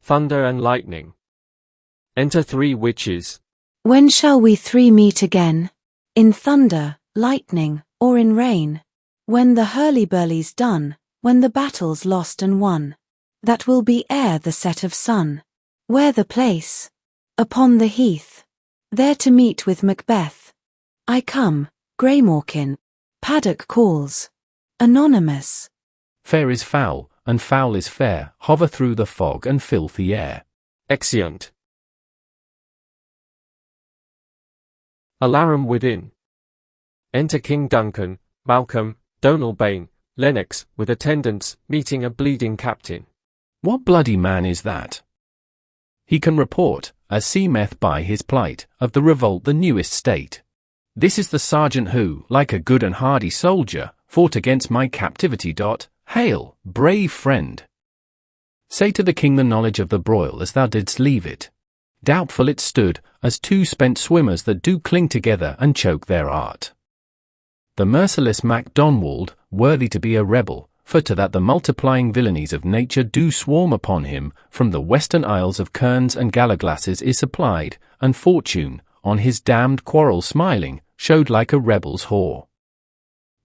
Thunder and lightning. Enter three witches. When shall we three meet again? In thunder, lightning, or in rain? When the hurly-burly's done, when the battle's lost and won. That will be ere the set of sun. Where the place? Upon the heath. There to meet with Macbeth. I come, Greymorkin. Paddock calls. Anonymous. Fair is foul, and foul is fair, hover through the fog and filthy air. Exeunt. Alarum within. Enter King Duncan, Malcolm, Donalbain, Lennox, with attendants, meeting a bleeding captain. What bloody man is that? He can report, as seemeth by his plight, of the revolt the newest state. This is the sergeant who, like a good and hardy soldier, fought against my captivity. Hail, brave friend! Say to the king the knowledge of the broil as thou didst leave it. Doubtful it stood, as two spent swimmers that do cling together and choke their art. The merciless Macdonald, worthy to be a rebel, for to that the multiplying villainies of nature do swarm upon him, from the western isles of Kerns and Gallaglasses is supplied, and fortune, on his damned quarrel smiling, showed like a rebel's whore.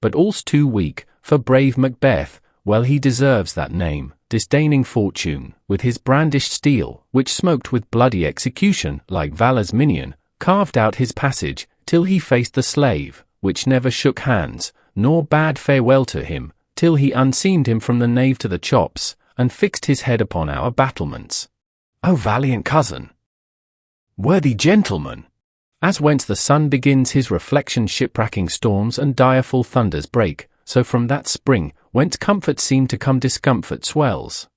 But all's too weak, for brave Macbeth, well he deserves that name, disdaining fortune, with his brandished steel, which smoked with bloody execution, like Valor's minion, carved out his passage, till he faced the slave, which never shook hands, nor bade farewell to him, till he unseamed him from the nave to the chops, and fixed his head upon our battlements. O valiant cousin! Worthy gentleman! As whence the sun begins his reflection shipwracking storms and direful thunders break, so from that spring, whence comfort seemed to come discomfort swells.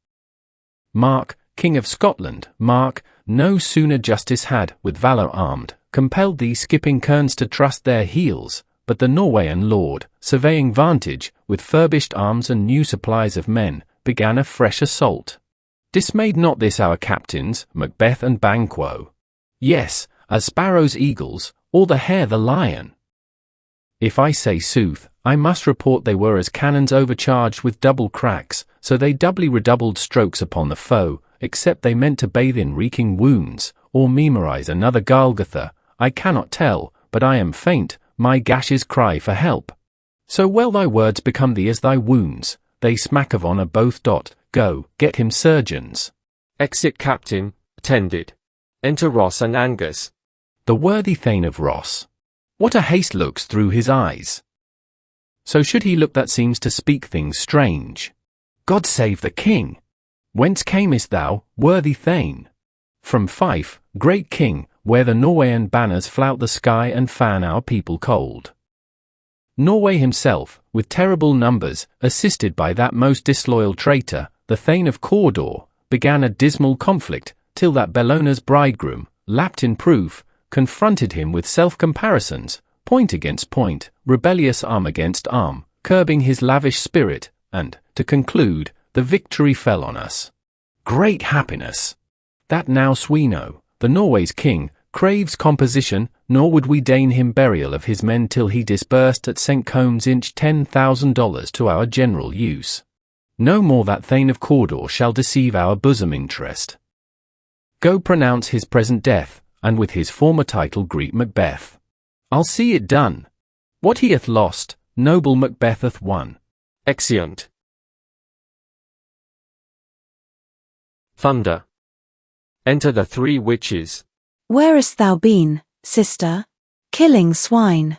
Mark, King of Scotland, Mark, no sooner justice had, with valour armed, compelled these skipping kerns to trust their heels, but the Norwegian lord, surveying vantage, with furbished arms and new supplies of men, began a fresh assault. Dismayed not this our captains, Macbeth and Banquo? Yes, as sparrows eagles, or the hare the lion. If I say sooth, I must report they were as cannons overcharged with double cracks, so they doubly redoubled strokes upon the foe, except they meant to bathe in reeking wounds, or memorize another Golgotha, I cannot tell, but I am faint, my gashes cry for help. So well thy words become thee as thy wounds, they smack of honour both. Go, get him surgeons. Exit captain, attended. Enter Ross and Angus. The worthy Thane of Ross. What a haste looks through his eyes! So should he look that seems to speak things strange. God save the king! Whence camest thou, worthy Thane? From Fife, great king, where the Norwegian banners flout the sky and fan our people cold. Norway himself, with terrible numbers, assisted by that most disloyal traitor, the Thane of Cawdor, began a dismal conflict, till that Bellona's bridegroom, lapped in proof, confronted him with self-comparisons, point against point, rebellious arm against arm, curbing his lavish spirit, and, to conclude, the victory fell on us. Great happiness! That now Sweno, the Norway's king, craves composition, nor would we deign him burial of his men till he disbursed at St. Combs Inch $10,000 to our general use. No more that Thane of Cawdor shall deceive our bosom interest. Go pronounce his present death, and with his former title greet Macbeth. I'll see it done. What he hath lost, noble Macbeth hath won. Exeunt. Thunder. Enter the three witches. Where hast thou been, sister? Killing swine.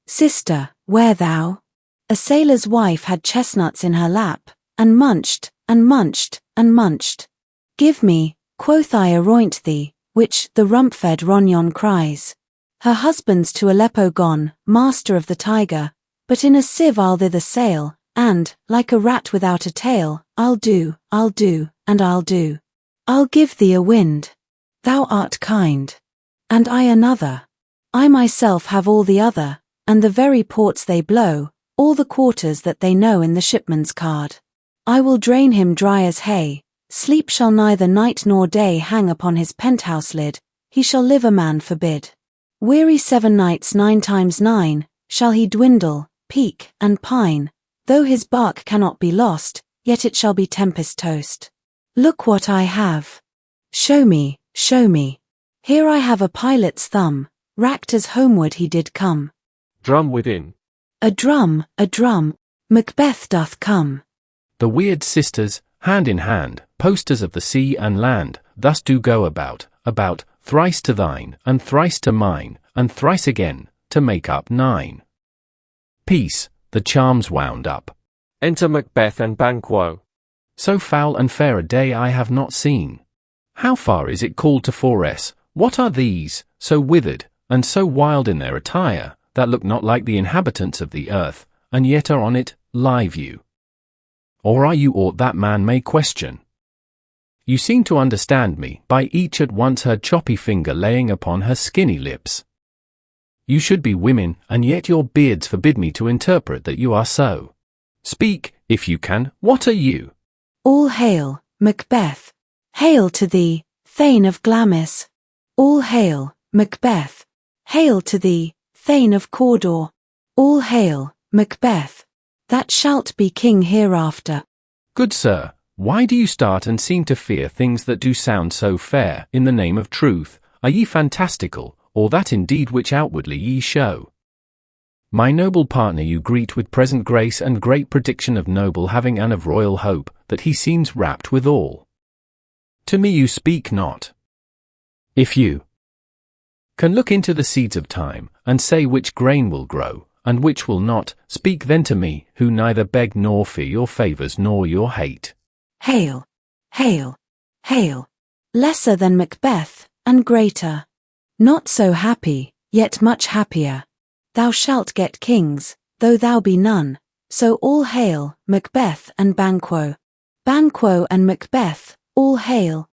Sister, where thou? A sailor's wife had chestnuts in her lap, and munched, and munched, and munched. Give me, quoth I, aroint thee, which the rump-fed Rognon cries. Her husband's to Aleppo gone, master of the tiger, but in a sieve I'll thither sail, and, like a rat without a tail, I'll do, and I'll do. I'll give thee a wind. Thou art kind. And I another. I myself have all the other, and the very ports they blow, all the quarters that they know in the shipman's card. I will drain him dry as hay. Sleep shall neither night nor day hang upon his penthouse lid, he shall live a man forbid. Weary 7 nights 9 times 9, shall he dwindle, peak, and pine, though his bark cannot be lost, yet it shall be tempest tossed. Look what I have. Show me, show me. Here I have a pilot's thumb, racked as homeward he did come. Drum within. A drum, Macbeth doth come. The weird sisters, hand in hand, posters of the sea and land, thus do go about, thrice to thine, and thrice to mine, and thrice again, to make up 9. Peace, the charms wound up. Enter Macbeth and Banquo. So foul and fair a day I have not seen. How far is it called to 4s? What are these, so withered, and so wild in their attire, that look not like the inhabitants of the earth, and yet are on it, live you? Or are you aught that man may question? You seem to understand me, by each at once her choppy finger laying upon her skinny lips. You should be women, and yet your beards forbid me to interpret that you are so. Speak, if you can, what are you? All hail, Macbeth. Hail to thee, Thane of Glamis. All hail, Macbeth. Hail to thee, Thane of Cawdor. All hail, Macbeth. That shalt be king hereafter. Good sir, why do you start and seem to fear things that do sound so fair, in the name of truth? Are ye fantastical, or that indeed which outwardly ye show? My noble partner you greet with present grace and great prediction of noble having and of royal hope, that he seems rapt withal. To me you speak not. If you can look into the seeds of time, and say which grain will grow, and which will not, speak then to me, who neither beg nor fear your favours nor your hate. Hail, hail, hail. Lesser than Macbeth, and greater. Not so happy, yet much happier. Thou shalt get kings, though thou be none. So all hail, Macbeth and Banquo. Banquo and Macbeth, all hail.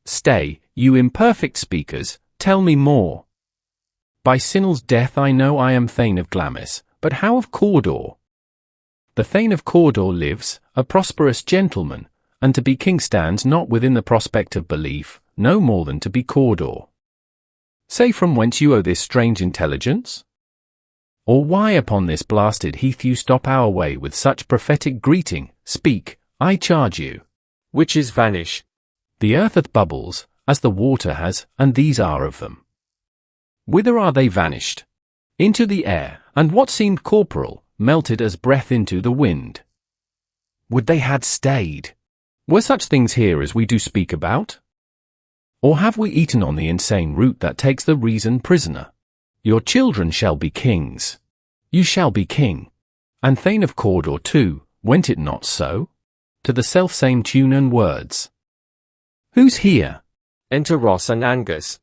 Stay, you imperfect speakers, tell me more. By Sinel's death I know I am Thane of Glamis, but how of Cawdor? The Thane of Cawdor lives, a prosperous gentleman, and to be king stands not within the prospect of belief, no more than to be Cawdor. Say from whence you owe this strange intelligence? Or why upon this blasted heath you stop our way with such prophetic greeting? Speak, I charge you. Witches vanish. The earth hath bubbles, as the water has, and these are of them. Whither are they vanished? Into the air, and what seemed corporal, melted as breath into the wind. Would they had stayed! Were such things here as we do speak about? Or have we eaten on the insane root that takes the reason prisoner? Your children shall be kings. You shall be king. And Thane of Cawdor too, went it not so? To the self-same tune and words. Who's here? Enter Ross and Angus.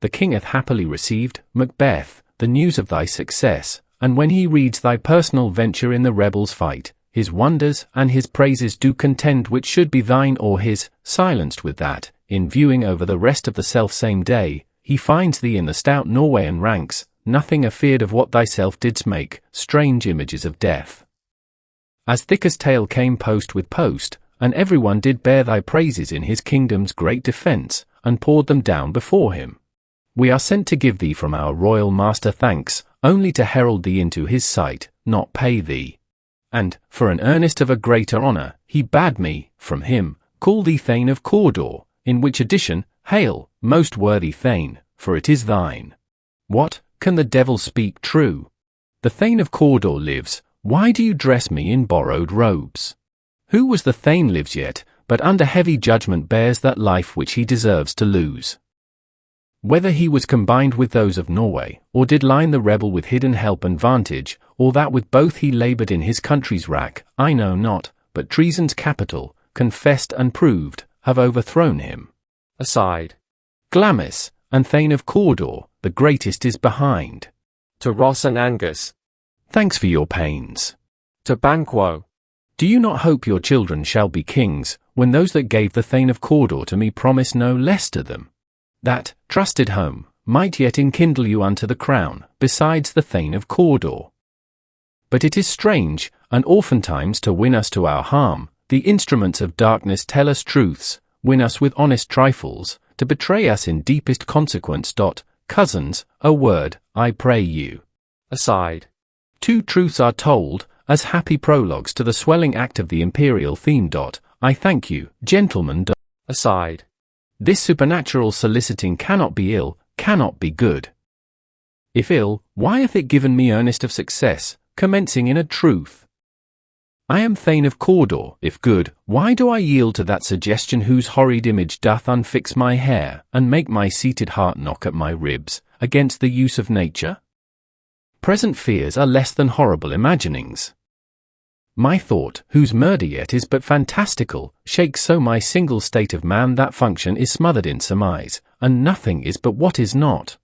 The king hath happily received, Macbeth, the news of thy success, and when he reads thy personal venture in the rebels' fight, his wonders and his praises do contend which should be thine or his, silenced with that, in viewing over the rest of the self-same day, he finds thee in the stout Norweyan ranks, nothing afeard of what thyself didst make, strange images of death. As thick as tale came post with post, and every one did bear thy praises in his kingdom's great defence, and poured them down before him. We are sent to give thee from our royal master thanks, only to herald thee into his sight, not pay thee. And, for an earnest of a greater honour, he bade me, from him, call thee Thane of Cawdor, in which addition, hail, most worthy Thane, for it is thine. What, can the devil speak true? The Thane of Cawdor lives, why do you dress me in borrowed robes? Who was the Thane lives yet, but under heavy judgment bears that life which he deserves to lose? Whether he was combined with those of Norway, or did line the rebel with hidden help and vantage, or that with both he laboured in his country's wrack, I know not, but treason's capital, confessed and proved, have overthrown him. Aside. Glamis, and Thane of Cawdor, the greatest is behind. To Ross and Angus. Thanks for your pains. To Banquo. Do you not hope your children shall be kings, when those that gave the Thane of Cawdor to me promise no less to them? That, trusted home, might yet enkindle you unto the crown, besides the Thane of Cawdor. But it is strange, and oftentimes to win us to our harm, the instruments of darkness tell us truths, win us with honest trifles, to betray us in deepest consequence. Cousins, a word, I pray you. Aside. 2 truths are told, as happy prologues to the swelling act of the imperial theme. I thank you, gentlemen. Aside. This supernatural soliciting cannot be ill, cannot be good. If ill, why hath it given me earnest of success, commencing in a truth? I am Thane of Cawdor. If good, why do I yield to that suggestion whose horrid image doth unfix my hair, and make my seated heart knock at my ribs, against the use of nature? Present fears are less than horrible imaginings. My thought, whose murder yet is but fantastical, shakes so my single state of man that function is smothered in surmise, and nothing is but what is not.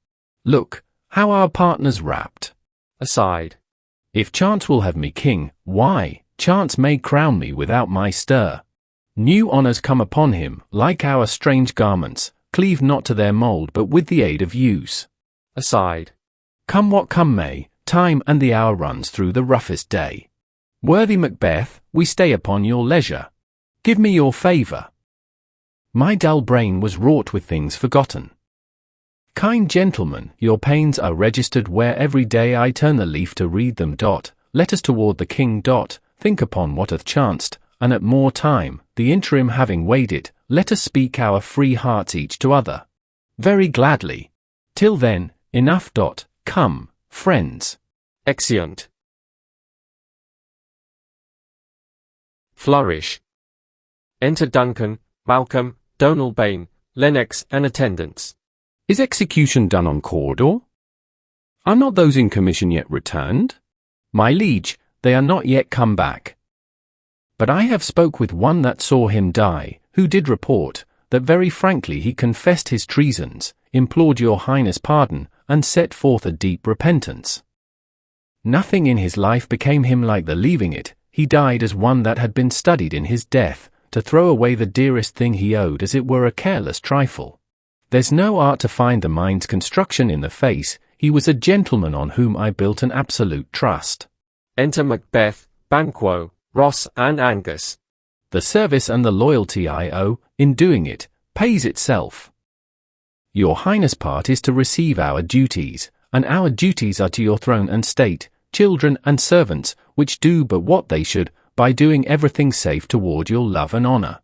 Look, how our partners rapt. Aside. If chance will have me king, why, chance may crown me without my stir. New honours come upon him, like our strange garments, cleave not to their mould but with the aid of use. Aside. Come what come may, time and the hour runs through the roughest day. Worthy Macbeth, we stay upon your leisure. Give me your favour. My dull brain was wrought with things forgotten. Kind gentlemen, your pains are registered where every day I turn the leaf to read them. Let us toward the king. Think upon what hath chanced, and at more time, the interim having weighed it, let us speak our free hearts each to other. Very gladly. Till then, enough. Come, friends. Exeunt. Flourish. Enter Duncan, Malcolm, Donalbain, Lennox, and attendants. Is execution done on Cawdor? Are not those in commission yet returned? My liege, they are not yet come back. But I have spoke with one that saw him die, who did report, that very frankly he confessed his treasons, implored your highness pardon, and set forth a deep repentance. Nothing in his life became him like the leaving it. He died as one that had been studied in his death, to throw away the dearest thing he owed as it were a careless trifle. There's no art to find the mind's construction in the face. He was a gentleman on whom I built an absolute trust. Enter Macbeth, Banquo, Ross, and Angus. The service and the loyalty I owe, in doing it, pays itself. Your highness part is to receive our duties, and our duties are to your throne and state, children and servants, which do but what they should, by doing everything safe toward your love and honour.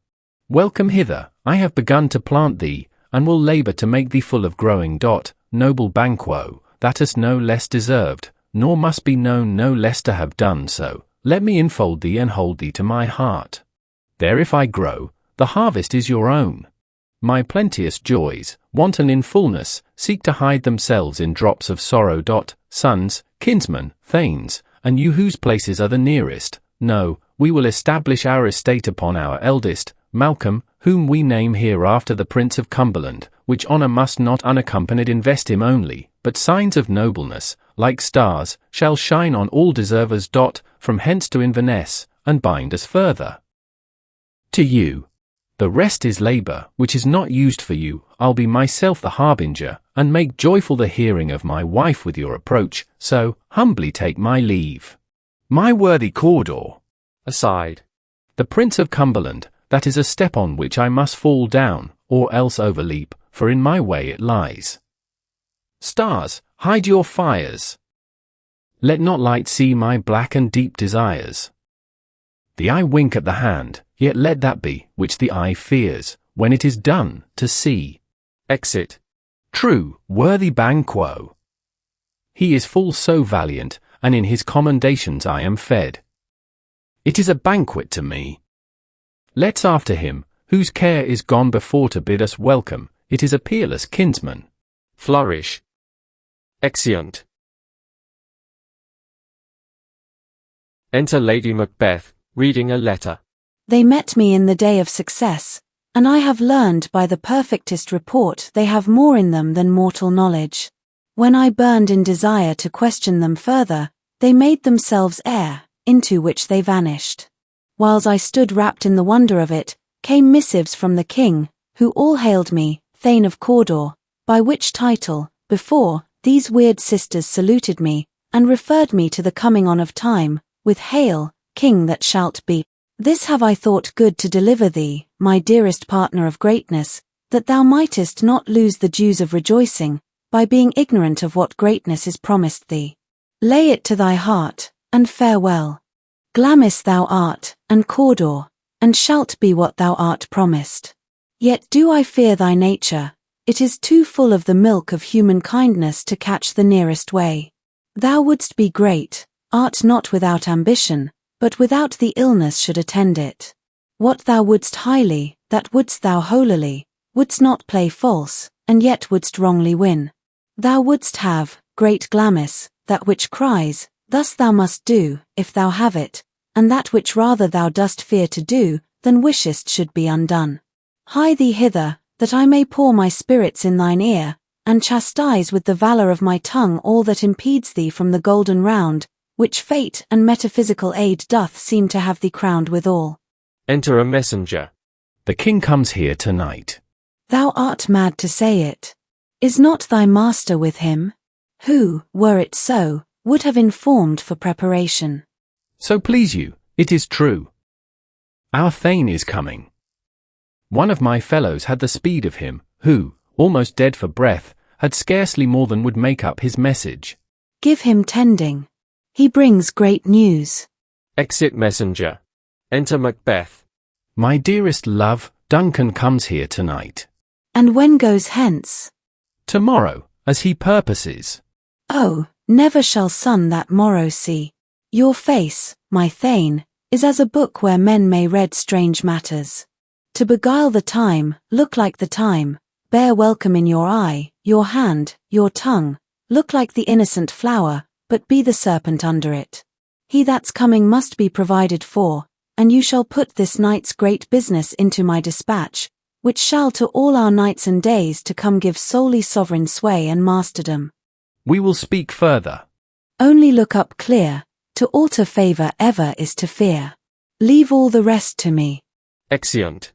Welcome hither, I have begun to plant thee, and will labour to make thee full of growing. Noble Banquo, that hast no less deserved, nor must be known no less to have done so, let me enfold thee and hold thee to my heart. There if I grow, the harvest is your own. My plenteous joys, wanton in fullness, seek to hide themselves in drops of sorrow. Sons, kinsmen, thanes, and you whose places are the nearest, no, we will establish our estate upon our eldest, Malcolm, whom we name hereafter the Prince of Cumberland, which honour must not unaccompanied invest him only, but signs of nobleness, like stars, shall shine on all deservers. From hence to Inverness, and bind us further. To you. The rest is labour, which is not used for you. I'll be myself the harbinger, and make joyful the hearing of my wife with your approach, so, humbly take my leave. My worthy Cawdor. Aside. The Prince of Cumberland, that is a step on which I must fall down, or else overleap, for in my way it lies. Stars, hide your fires. Let not light see my black and deep desires. The eye wink at the hand, yet let that be, which the eye fears, when it is done, to see. Exit. True, worthy Banquo. He is full so valiant, and in his commendations I am fed. It is a banquet to me. Let's after him, whose care is gone before to bid us welcome, it is a peerless kinsman. Flourish. Exeunt. Enter Lady Macbeth, reading a letter. They met me in the day of success, and I have learned by the perfectest report they have more in them than mortal knowledge. When I burned in desire to question them further, they made themselves air, into which they vanished. Whiles I stood wrapped in the wonder of it, came missives from the king, who all hailed me, Thane of Cawdor, by which title, before, these weird sisters saluted me, and referred me to the coming on of time, with Hail, King that shalt be. This have I thought good to deliver thee, my dearest partner of greatness, that thou mightest not lose the dues of rejoicing, by being ignorant of what greatness is promised thee. Lay it to thy heart, and farewell. Glamis thou art, and Cawdor, and shalt be what thou art promised. Yet do I fear thy nature, it is too full of the milk of human kindness to catch the nearest way. Thou wouldst be great, art not without ambition, but without the illness should attend it. What thou wouldst highly, that wouldst thou holily, wouldst not play false, and yet wouldst wrongly win. Thou wouldst have, great Glamis, that which cries, thus thou must do, if thou have it, and that which rather thou dost fear to do, than wishest should be undone. Hie thee hither, that I may pour my spirits in thine ear, and chastise with the valour of my tongue all that impedes thee from the golden round, which fate and metaphysical aid doth seem to have thee crowned withal. Enter a messenger. The king comes here tonight. Thou art mad to say it. Is not thy master with him? Who, were it so, would have informed for preparation. So please you, it is true. Our Thane is coming. One of my fellows had the speed of him, who, almost dead for breath, had scarcely more than would make up his message. Give him tending. He brings great news. Exit messenger. Enter Macbeth. My dearest love, Duncan comes here tonight. And when goes hence? Tomorrow, as he purposes. Oh, never shall sun that morrow see. Your face, my Thane, is as a book where men may read strange matters. To beguile the time, look like the time, bear welcome in your eye, your hand, your tongue, look like the innocent flower, but be the serpent under it. He that's coming must be provided for, and you shall put this night's great business into my dispatch, which shall to all our nights and days to come give solely sovereign sway and masterdom. We will speak further. Only look up clear, to alter favour ever is to fear. Leave all the rest to me. Exeunt.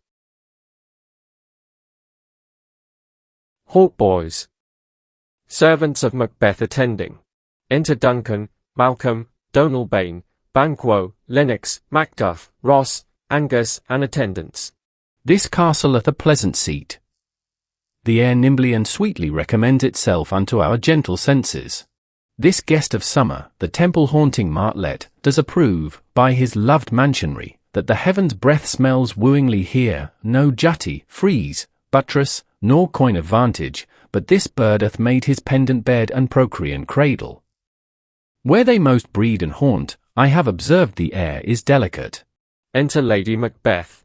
Hautboys. Servants of Macbeth attending. Enter Duncan, Malcolm, Donalbain, Banquo, Lennox, Macduff, Ross, Angus, and attendants. This castle hath a pleasant seat. The air nimbly and sweetly recommends itself unto our gentle senses. This guest of summer, the temple-haunting martlet, does approve, by his loved mansionry, that the heaven's breath smells wooingly here, no jutty, frieze, buttress, nor coign of vantage, but this bird hath made his pendant bed and procreant cradle. Where they most breed and haunt, I have observed the air is delicate. Enter Lady Macbeth.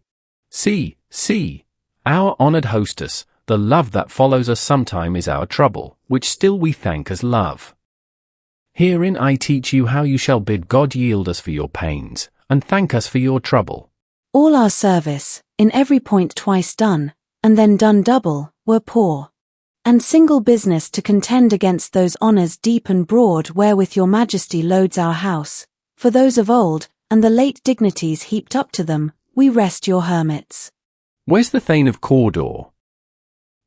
See, see, our honoured hostess, the love that follows us sometime is our trouble, which still we thank as love. Herein I teach you how you shall bid God yield us for your pains, and thank us for your trouble. All our service, in every point twice done, and then done double, were poor. And single business to contend against those honours deep and broad wherewith your majesty loads our house, for those of old, and the late dignities heaped up to them, we rest your hermits. Where's the Thane of Cawdor?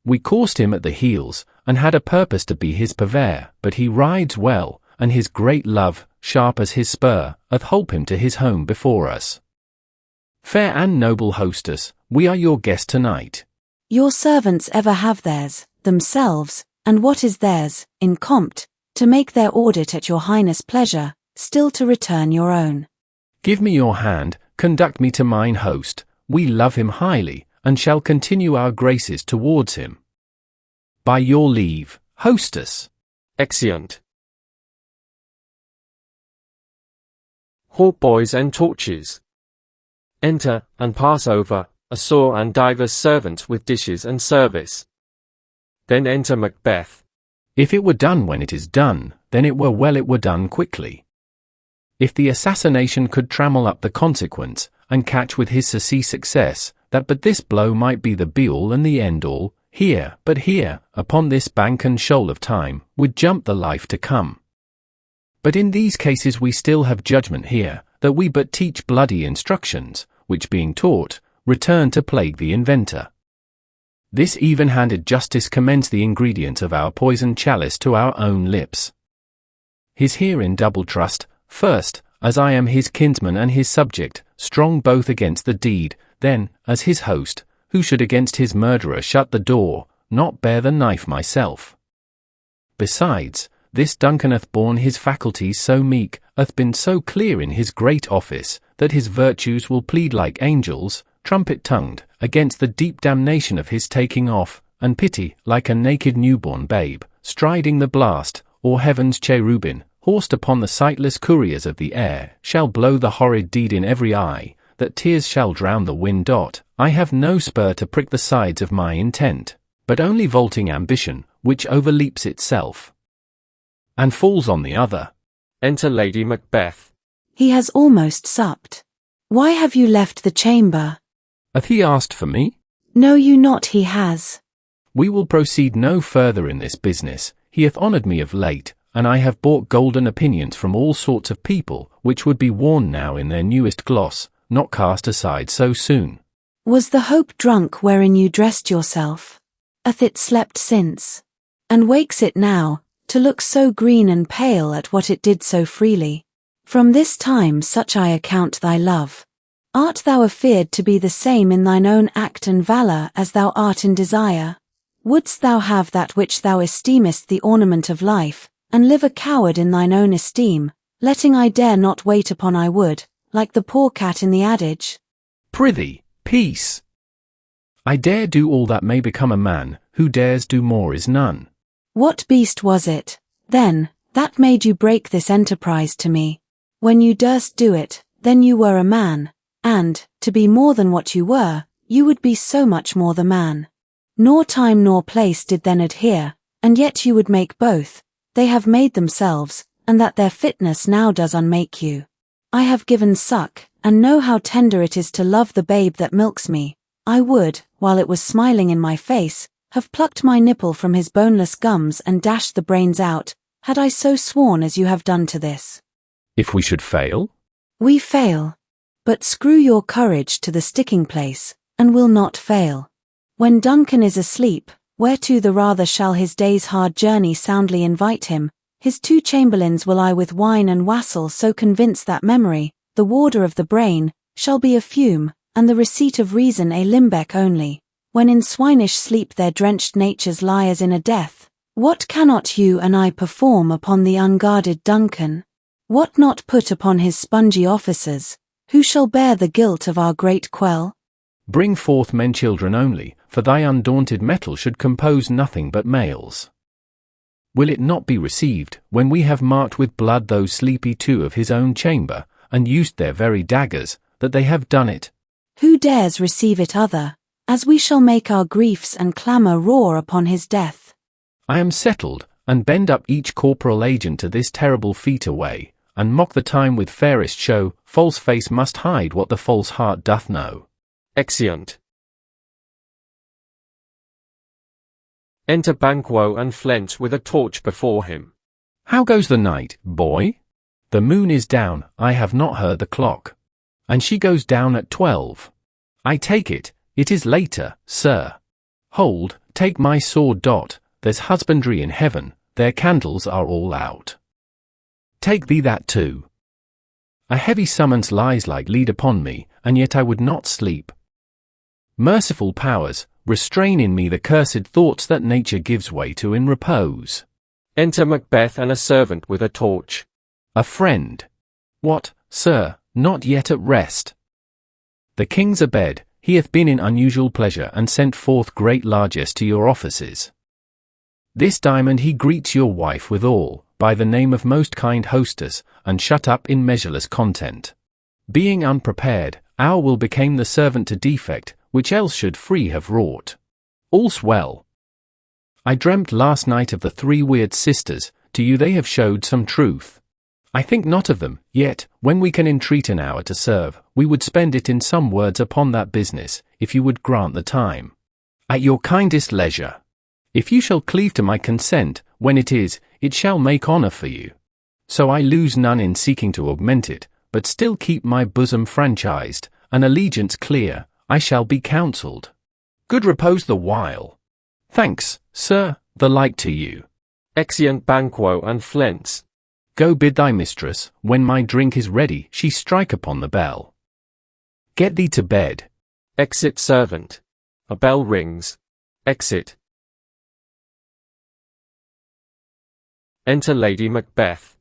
We coursed him at the heels, and had a purpose to be his purveyor, but he rides well, and his great love, sharp as his spur, hath holp him to his home before us. Fair and noble hostess, we are your guest tonight. Your servants ever have theirs, themselves, and what is theirs, in compt, to make their audit at your highness' pleasure, still to return your own. Give me your hand, conduct me to mine host, we love him highly, and shall continue our graces towards him. By your leave, hostess. Exeunt. Hautboys and torches. Enter, and pass over, a sore and divers servants with dishes and service. Then enter Macbeth. If it were done when it is done, then it were well it were done quickly. If the assassination could trammel up the consequence, and catch with his surcease success, that but this blow might be the be-all and the end-all, here, but here, upon this bank and shoal of time, would jump the life to come. But in these cases we still have judgment here, that we but teach bloody instructions, which being taught, return to plague the inventor. This even-handed justice commends the ingredient of our poisoned chalice to our own lips. His herein double trust, first, as I am his kinsman and his subject, strong both against the deed, then, as his host, who should against his murderer shut the door, not bear the knife myself. Besides, this Duncan hath borne his faculties so meek, hath been so clear in his great office, that his virtues will plead like angels, trumpet-tongued, against the deep damnation of his taking off, and pity, like a naked newborn babe, striding the blast, or heaven's cherubin, horsed upon the sightless couriers of the air, shall blow the horrid deed in every eye, that tears shall drown the wind. I have no spur to prick the sides of my intent, but only vaulting ambition, which overleaps itself, and falls on the other. Enter Lady Macbeth. He has almost supped. Why have you left the chamber? Hath he asked for me? Know you not he has? We will proceed no further in this business. He hath honoured me of late, and I have bought golden opinions from all sorts of people, which would be worn now in their newest gloss, not cast aside so soon. Was the hope drunk wherein you dressed yourself? Hath it slept since? And wakes it now, to look so green and pale at what it did so freely? From this time such I account thy love. Art thou afeard to be the same in thine own act and valour as thou art in desire? Wouldst thou have that which thou esteemest the ornament of life, and live a coward in thine own esteem, letting I dare not wait upon I would, like the poor cat in the adage? Prithee, peace. I dare do all that may become a man, who dares do more is none. What beast was it, then, that made you break this enterprise to me? When you durst do it, then you were a man, and, to be more than what you were, you would be so much more the man. Nor time nor place did then adhere, and yet you would make both. They have made themselves, and that their fitness now does unmake you. I have given suck, and know how tender it is to love the babe that milks me. I would, while it was smiling in my face, have plucked my nipple from his boneless gums and dashed the brains out, had I so sworn as you have done to this. If we should fail? We fail. But screw your courage to the sticking place, and will not fail. When Duncan is asleep, whereto the rather shall his day's hard journey soundly invite him, his 2 chamberlains will I with wine and wassail so convince that memory, the warder of the brain, shall be a fume, and the receipt of reason a limbeck only. When in swinish sleep their drenched natures lie as in a death, what cannot you and I perform upon the unguarded Duncan? What not put upon his spongy officers? Who shall bear the guilt of our great quell? Bring forth men children only, for thy undaunted metal should compose nothing but males. Will it not be received, when we have marked with blood those sleepy 2 of his own chamber, and used their very daggers, that they have done it? Who dares receive it other, as we shall make our griefs and clamour roar upon his death? I am settled, and bend up each corporal agent to this terrible feat away, and mock the time with fairest show. False face must hide what the false heart doth know. Exeunt. Enter Banquo and Flint with a torch before him. How goes the night, boy? The moon is down, I have not heard the clock. And she goes down at 12. I take it, it is later, sir. Hold, take my sword. There's husbandry in heaven, their candles are all out. Take thee that too. A heavy summons lies like lead upon me, and yet I would not sleep. Merciful powers, restrain in me the cursed thoughts that nature gives way to in repose. Enter Macbeth and a servant with a torch. A friend. What, sir, not yet at rest? The king's abed, he hath been in unusual pleasure and sent forth great largesse to your offices. This diamond he greets your wife withal, by the name of most kind hostess, and shut up in measureless content. Being unprepared, our will became the servant to defect, which else should free have wrought. All's well. I dreamt last night of the 3 weird sisters, to you they have showed some truth. I think not of them, yet, when we can entreat an hour to serve, we would spend it in some words upon that business, if you would grant the time. At your kindest leisure. If you shall cleave to my consent, when it shall make honour for you. So I lose none in seeking to augment it, but still keep my bosom franchised, and allegiance clear, I shall be counselled. Good repose the while. Thanks, sir, the like to you. Exeunt Banquo and Flint. Go bid thy mistress, when my drink is ready, she strike upon the bell. Get thee to bed. Exit servant. A bell rings. Exit. Enter Lady Macbeth.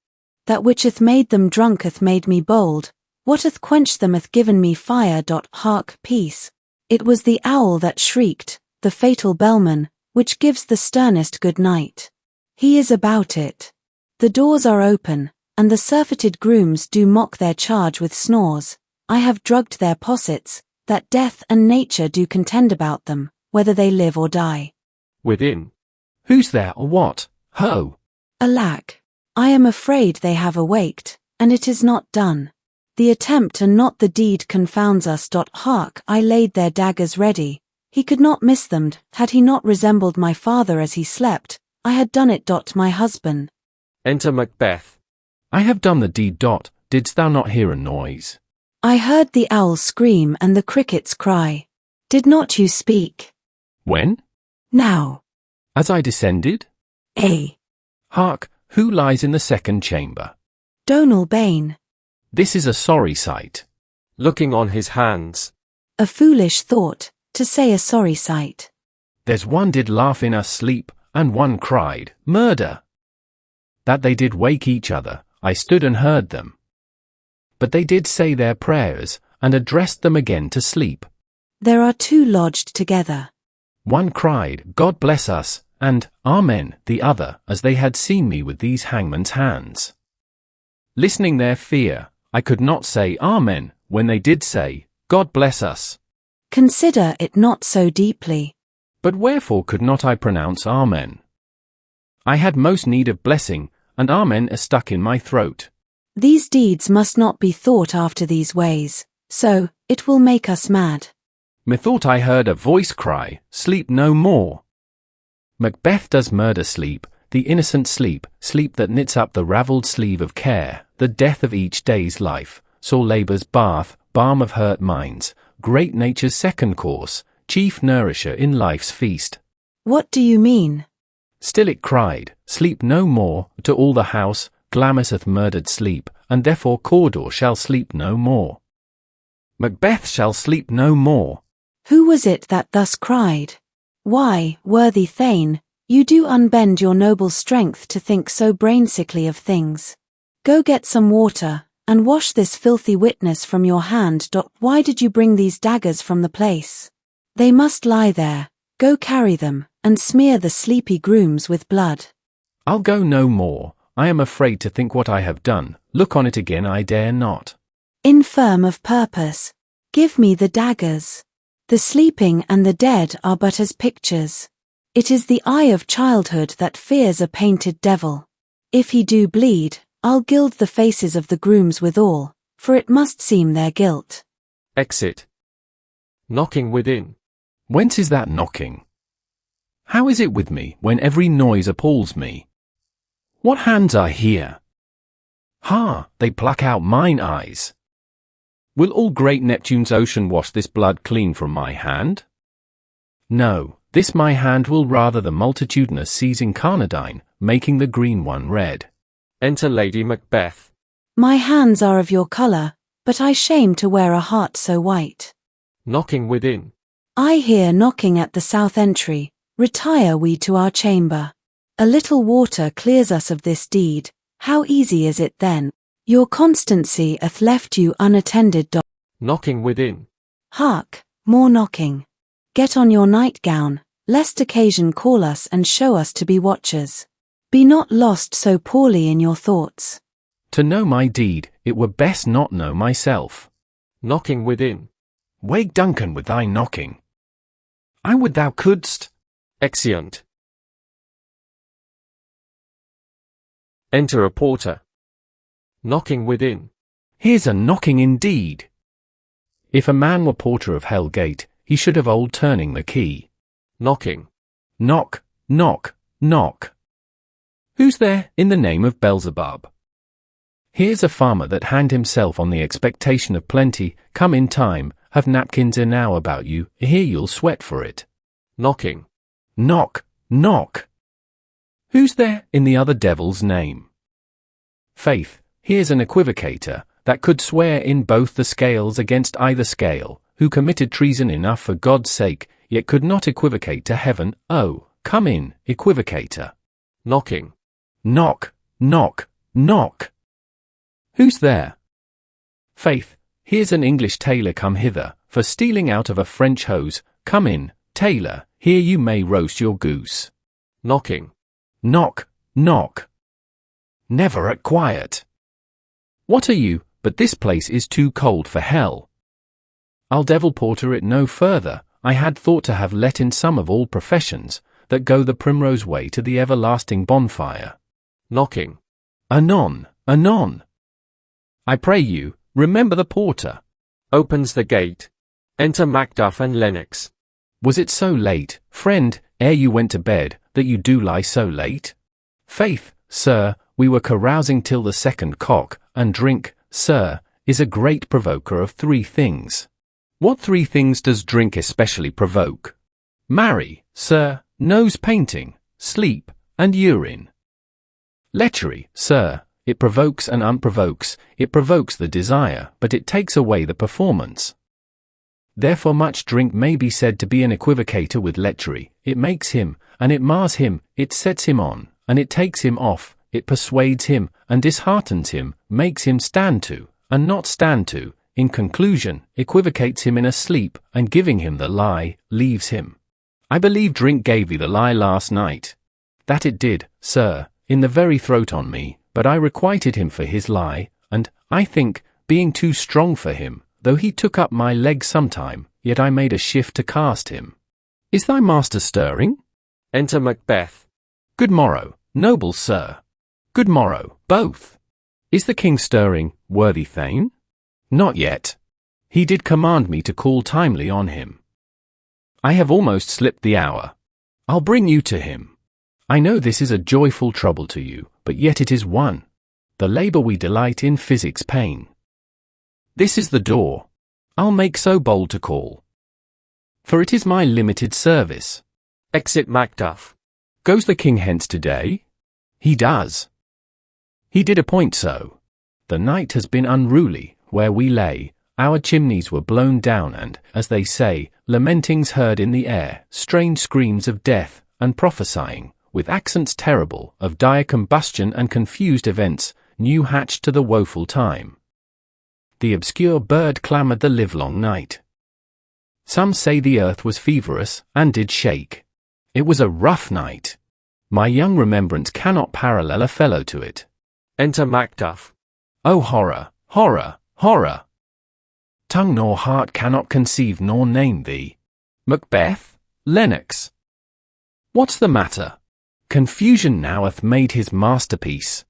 That which hath made them drunk hath made me bold. What hath quenched them hath given me fire. Hark, peace. It was the owl that shrieked, the fatal bellman, which gives the sternest good night. He is about it. The doors are open, and the surfeited grooms do mock their charge with snores. I have drugged their possets, that death and nature do contend about them, whether they live or die. Within. Who's there or what? Ho! Alack! I am afraid they have awaked, and it is not done. The attempt and not the deed confounds us. Hark! I laid their daggers ready. He could not miss them, had he not resembled my father as he slept. I had done it. My husband. Enter Macbeth. I have done the deed. Didst thou not hear a noise? I heard the owl scream and the crickets cry. Did not you speak? When? Now. As I descended? Hark, who lies in the second chamber? Donal Bain. This is a sorry sight. Looking on his hands. A foolish thought, to say a sorry sight. There's one did laugh in a sleep, and one cried, Murder! That they did wake each other, I stood and heard them. But they did say their prayers, and addressed them again to sleep. There are two lodged together. One cried, God bless us, and Amen, the other, as they had seen me with these hangman's hands. Listening their fear, I could not say Amen, when they did say, God bless us. Consider it not so deeply. But wherefore could not I pronounce Amen? I had most need of blessing, and Amen is stuck in my throat. These deeds must not be thought after these ways, so, it will make us mad. Methought I heard a voice cry, Sleep no more. Macbeth does murder sleep, the innocent sleep, sleep that knits up the ravelled sleeve of care, the death of each day's life, sore labour's bath, balm of hurt minds, great nature's second course, chief nourisher in life's feast. What do you mean? Still it cried, Sleep no more, to all the house, Glamis hath murdered sleep, and therefore Cawdor shall sleep no more. Macbeth shall sleep no more. Who was it that thus cried? Why, worthy Thane, you do unbend your noble strength to think so brain-sickly of things. Go get some water, and wash this filthy witness from your hand. Why did you bring these daggers from the place? They must lie there. Go carry them, and smear the sleepy grooms with blood. I'll go no more. I am afraid to think what I have done. Look on it again I dare not. Infirm of purpose, give me the daggers. The sleeping and the dead are but as pictures. It is the eye of childhood that fears a painted devil. If he do bleed, I'll gild the faces of the grooms withal, for it must seem their guilt. Exit. Knocking within. Whence is that knocking? How is it with me when every noise appalls me? What hands are here? Ha, they pluck out mine eyes. Will all great Neptune's ocean wash this blood clean from my hand? No, this my hand will rather the multitudinous seas incarnadine, making the green one red. Enter Lady Macbeth. My hands are of your colour, but I shame to wear a heart so white. Knocking within. I hear knocking at the south entry, retire we to our chamber. A little water clears us of this deed, how easy is it then? Your constancy hath left you unattended. Knocking within. Hark, more knocking. Get on your nightgown, lest occasion call us and show us to be watchers. Be not lost so poorly in your thoughts. To know my deed, it were best not know myself. Knocking within. Wake Duncan with thy knocking. I would thou couldst. Exeunt. Enter a porter. Knocking within. Here's a knocking indeed. If a man were porter of Hell Gate, he should have old turning the key. Knocking. Knock, knock, knock. Who's there, in the name of Beelzebub? Here's a farmer that hanged himself on the expectation of plenty, come in time, have napkins enow about you, here you'll sweat for it. Knocking. Knock, knock. Who's there, in the other devil's name? Faith, here's an equivocator, that could swear in both the scales against either scale, who committed treason enough for God's sake, yet could not equivocate to heaven. Oh, come in, equivocator. Knocking. Knock, knock, knock. Who's there? Faith, here's an English tailor come hither, for stealing out of a French hose. Come in, tailor, here you may roast your goose. Knocking. Knock, knock. Never at quiet. What are you? But this place is too cold for hell. I'll devil porter it no further. I had thought to have let in some of all professions, that go the primrose way to the everlasting bonfire. Knocking. Anon, anon. I pray you, remember the porter. Opens the gate. Enter Macduff and Lennox. Was it so late, friend, ere you went to bed, that you do lie so late? Faith, sir, we were carousing till the second cock, and drink, sir, is a great provoker of 3 things. What 3 things does drink especially provoke? Marry, sir, nose painting, sleep, and urine. Lechery, sir, it provokes and unprovokes, it provokes the desire, but it takes away the performance. Therefore much drink may be said to be an equivocator with lechery. It makes him, and it mars him, it sets him on, and it takes him off, it persuades him, and disheartens him, makes him stand to, and not stand to, in conclusion, equivocates him in a sleep, and giving him the lie, leaves him. I believe drink gave thee the lie last night. That it did, sir, in the very throat on me, but I requited him for his lie, and, I think, being too strong for him, though he took up my leg sometime, yet I made a shift to cast him. Is thy master stirring? Enter Macbeth. Good morrow, noble sir. Good morrow, both. Is the king stirring, worthy Thane? Not yet. He did command me to call timely on him. I have almost slipped the hour. I'll bring you to him. I know this is a joyful trouble to you, but yet it is one. The labour we delight in physics pain. This is the door. I'll make so bold to call. For it is my limited service. Exit Macduff. Goes the king hence today? He does. He did appoint so. The night has been unruly, where we lay, our chimneys were blown down and, as they say, lamentings heard in the air, strange screams of death, and prophesying, with accents terrible, of dire combustion and confused events, new hatched to the woeful time. The obscure bird clamoured the livelong night. Some say the earth was feverous, and did shake. It was a rough night. My young remembrance cannot parallel a fellow to it. Enter Macduff. O horror, horror, horror! Tongue nor heart cannot conceive nor name thee. Macbeth, Lennox. What's the matter? Confusion now hath made his masterpiece.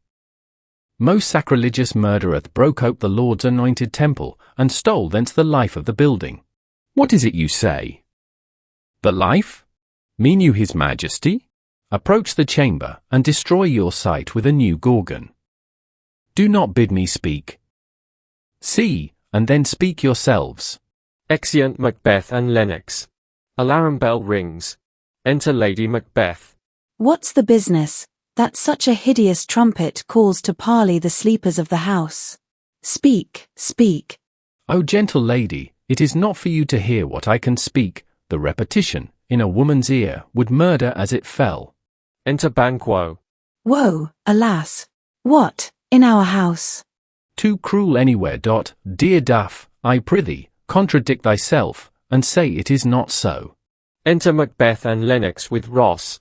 Most sacrilegious murderer broke ope the Lord's anointed temple, and stole thence the life of the building. What is it you say? The life? Mean you his majesty? Approach the chamber, and destroy your sight with a new Gorgon. Do not bid me speak. See, and then speak yourselves. Exeunt Macbeth and Lennox. Alarum bell rings. Enter Lady Macbeth. What's the business, that such a hideous trumpet calls to parley the sleepers of the house? Speak, speak. O gentle lady, it is not for you to hear what I can speak. The repetition, in a woman's ear, would murder as it fell. Enter Banquo. Woe, alas! What, in our house? Too cruel anywhere. Dear Duff, I prithee, contradict thyself, and say it is not so. Enter Macbeth and Lennox with Ross.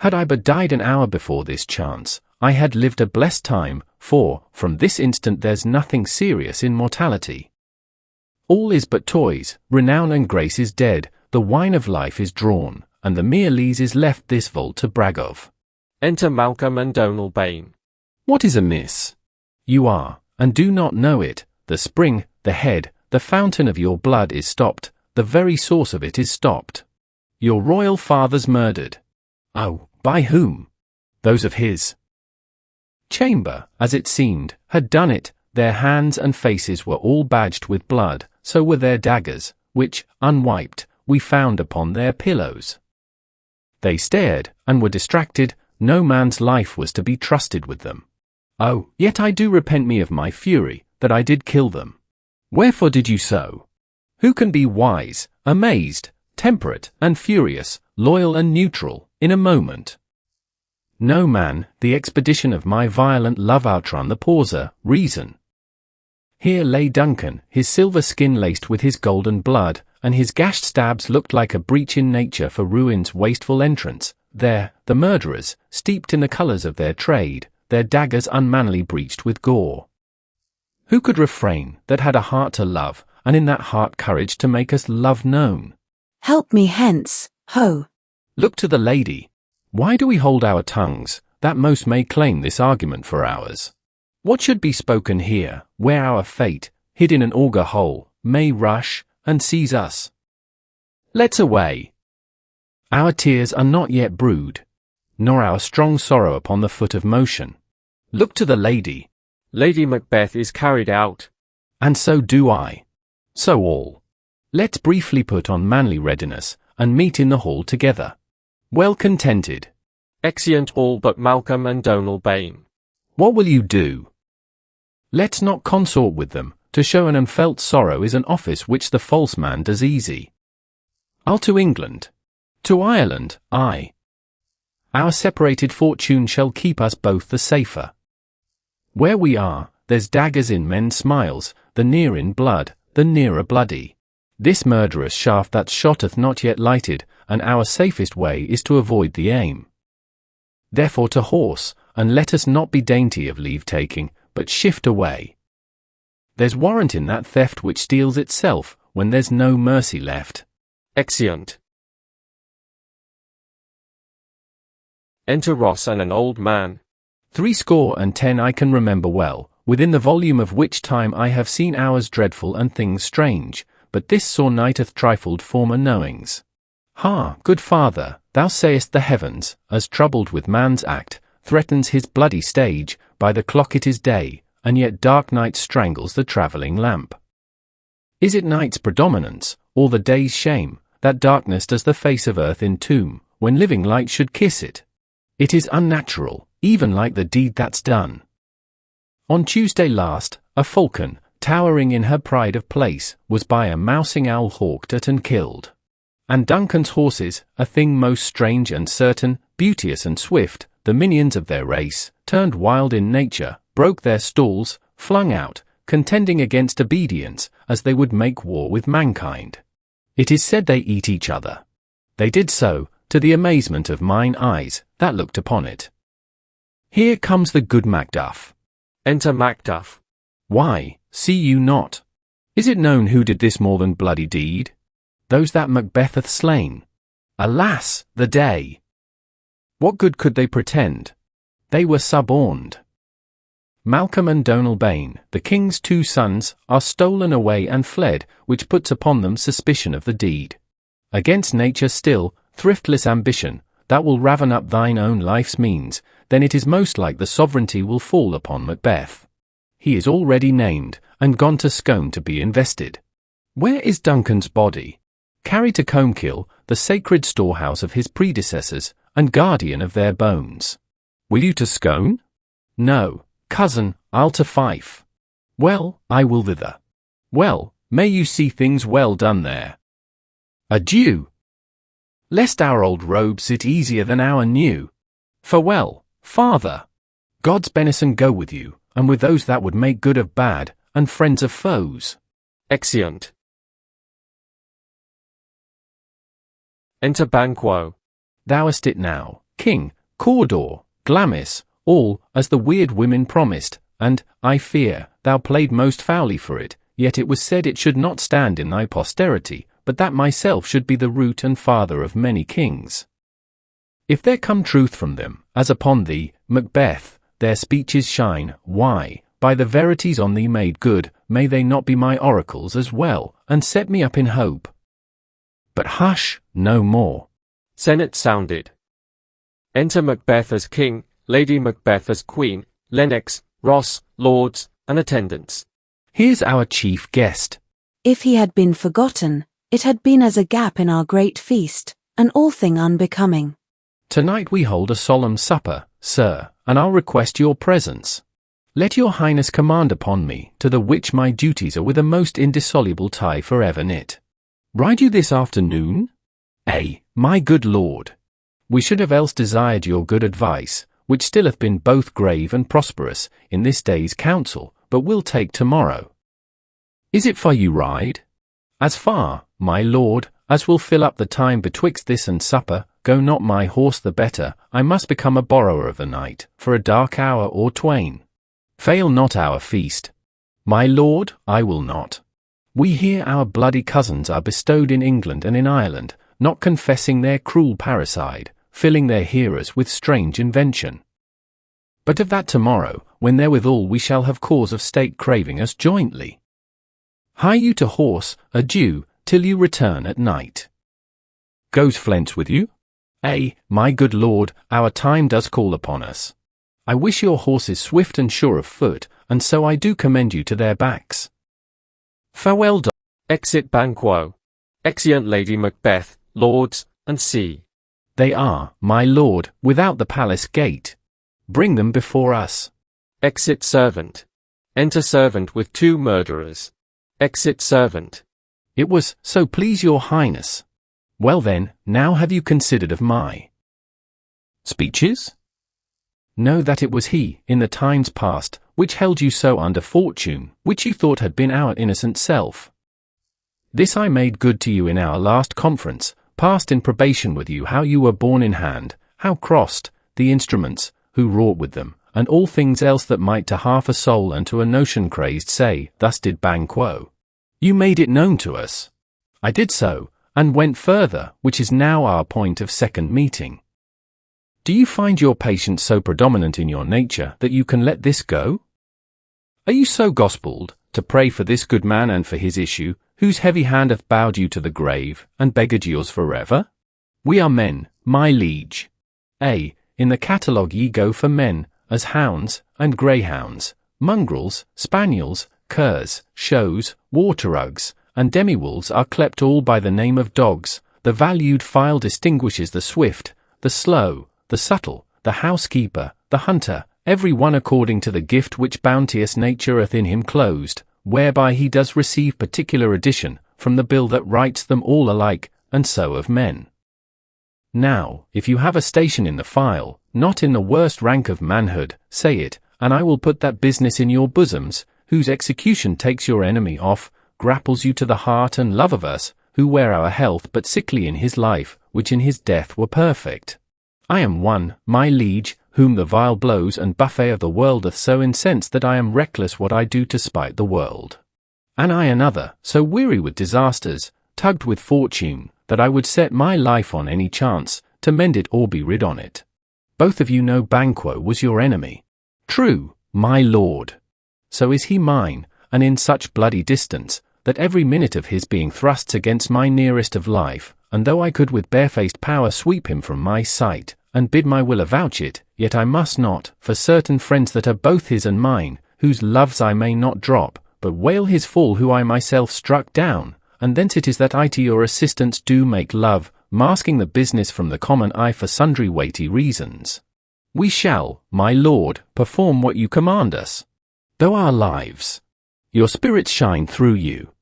Had I but died an hour before this chance, I had lived a blessed time, for, from this instant there's nothing serious in mortality. All is but toys, renown and grace is dead, the wine of life is drawn, and the mere lees is left this vault to brag of. Enter Malcolm and Donalbain. What is amiss? You are, and do not know it, the spring, the head, the fountain of your blood is stopped, the very source of it is stopped. Your royal father's murdered. Oh, by whom? Those of his chamber, as it seemed, had done it. Their hands and faces were all badged with blood, so were their daggers, which, unwiped, we found upon their pillows. They stared, and were distracted. No man's life was to be trusted with them. Oh, yet I do repent me of my fury, that I did kill them. Wherefore did you so? Who can be wise, amazed, temperate, and furious, loyal and neutral, in a moment? No man. The expedition of my violent love outrun the pauser, reason. Here lay Duncan, his silver skin laced with his golden blood, and his gashed stabs looked like a breach in nature for ruin's wasteful entrance. There, the murderers, steeped in the colours of their trade, their daggers unmanly breached with gore. Who could refrain, that had a heart to love, and in that heart courage to make us love known? Help me hence, ho! Look to the lady. Why do we hold our tongues, that most may claim this argument for ours? What should be spoken here, where our fate, hid in an auger hole, may rush, and seize us? Let's away. Our tears are not yet brewed, nor our strong sorrow upon the foot of motion. Look to the lady. Lady Macbeth is carried out. And so do I. So all. Let's briefly put on manly readiness, and meet in the hall together. Well contented. Exeunt all but Malcolm and Donal Bain. What will you do? Let's not consort with them. To show an unfelt sorrow is an office which the false man does easy. I'll to England. To Ireland, I. Our separated fortune shall keep us both the safer. Where we are, there's daggers in men's smiles, the near in blood, the nearer bloody. This murderous shaft that shotteth not yet lighted, and our safest way is to avoid the aim. Therefore to horse, and let us not be dainty of leave-taking, but shift away. There's warrant in that theft which steals itself, when there's no mercy left. Exeunt. Enter Ross and an old man. 70 I can remember well, within the volume of which time I have seen hours dreadful and things strange, but this sore night hath trifled former knowings. Ha, good father, thou sayest the heavens, as troubled with man's act, threatens his bloody stage, by the clock it is day, and yet dark night strangles the travelling lamp. Is it night's predominance, or the day's shame, that darkness does the face of earth entomb, when living light should kiss it? It is unnatural, even like the deed that's done. On Tuesday last, a falcon, towering in her pride of place, was by a mousing owl hawked at and killed. And Duncan's horses, a thing most strange and certain, beauteous and swift, the minions of their race, turned wild in nature, broke their stalls, flung out, contending against obedience, as they would make war with mankind. It is said they eat each other. They did so, to the amazement of mine eyes, that looked upon it. Here comes the good Macduff. Enter Macduff. Why, see you not? Is it known who did this more than bloody deed? Those that Macbeth hath slain. Alas, the day! What good could they pretend? They were suborned. Malcolm and Donal Bain, the king's 2 sons, are stolen away and fled, which puts upon them suspicion of the deed. Against nature still, thriftless ambition, that will raven up thine own life's means, then it is most like the sovereignty will fall upon Macbeth. He is already named, and gone to Scone to be invested. Where is Duncan's body? Carried to Combekill, the sacred storehouse of his predecessors, and guardian of their bones. Will you to Scone? No, cousin, I'll to Fife. Well, I will thither. Well, may you see things well done there. Adieu. Lest our old robe sit easier than our new. Farewell, father. God's benison go with you, and with those that would make good of bad, and friends of foes. Exeunt. Enter Banquo. Thou'st it now, king, Cawdor, Glamis, all, as the weird women promised, and, I fear, thou played most foully for it, yet it was said it should not stand in thy posterity, but that myself should be the root and father of many kings. If there come truth from them, as upon thee, Macbeth, their speeches shine, why, by the verities on thee made good, may they not be my oracles as well, and set me up in hope? But hush, no more. Senate sounded. Enter Macbeth as king, Lady Macbeth as queen, Lennox, Ross, lords, and attendants. Here's our chief guest. If he had been forgotten, it had been as a gap in our great feast, an all thing unbecoming. Tonight we hold a solemn supper, sir, and I'll request your presence. Let your highness command upon me, to the which my duties are with a most indissoluble tie forever knit. Ride you this afternoon? My good lord. We should have else desired your good advice, which still hath been both grave and prosperous, in this day's council, but will take tomorrow. Is it far you ride? As far, my lord, as will fill up the time betwixt this and supper. Go not my horse the better, I must become a borrower of the night, for a dark hour or twain. Fail not our feast. My lord, I will not. We hear our bloody cousins are bestowed in England and in Ireland, not confessing their cruel parricide, filling their hearers with strange invention. But of that tomorrow, when therewithal we shall have cause of state craving us jointly. Hie you to horse, adieu, till you return at night. Goes Flint with you? My good lord, our time does call upon us. I wish your horses swift and sure of foot, and so I do commend you to their backs. Farewell. Exit Banquo. Exeunt Lady Macbeth, lords, and see. They are, my lord, without the palace gate. Bring them before us. Exit Servant. Enter Servant with 2 murderers. Exit Servant. It was, so please your highness. Well then, now have you considered of my speeches? Know that it was he, in the times past, which held you so under fortune, which you thought had been our innocent self. This I made good to you in our last conference, passed in probation with you how you were borne in hand, how crossed, the instruments, who wrought with them, and all things else that might to half a soul and to a notion crazed say, thus did Banquo. You made it known to us. I did so, and went further, which is now our point of second meeting. Do you find your patience so predominant in your nature that you can let this go? Are you so gospelled, to pray for this good man and for his issue, whose heavy hand hath bowed you to the grave, and beggared yours forever? We are men, my liege. In the catalogue ye go for men, as hounds, and greyhounds, mongrels, spaniels, curs, shows, water-rugs, and demi-wolves are clept all by the name of dogs. The valued file distinguishes the swift, the slow, the subtle, the housekeeper, the hunter, every one according to the gift which bounteous nature hath in him closed, whereby he does receive particular addition, from the bill that writes them all alike, and so of men. Now, if you have a station in the file, not in the worst rank of manhood, say it, and I will put that business in your bosoms, whose execution takes your enemy off, grapples you to the heart and love of us, who wear our health but sickly in his life, which in his death were perfect. I am one, my liege, whom the vile blows and buffet of the world doth so incense that I am reckless what I do to spite the world. And I another, so weary with disasters, tugged with fortune, that I would set my life on any chance, to mend it or be rid on it. Both of you know Banquo was your enemy. True, my lord. So is he mine, and in such bloody distance, that every minute of his being thrusts against my nearest of life, and though I could with barefaced power sweep him from my sight, and bid my will avouch it, yet I must not, for certain friends that are both his and mine, whose loves I may not drop, but wail his fall who I myself struck down, and thence it is that I to your assistance do make love, masking the business from the common eye for sundry weighty reasons. We shall, my lord, perform what you command us. Though our lives, your spirits shine through you.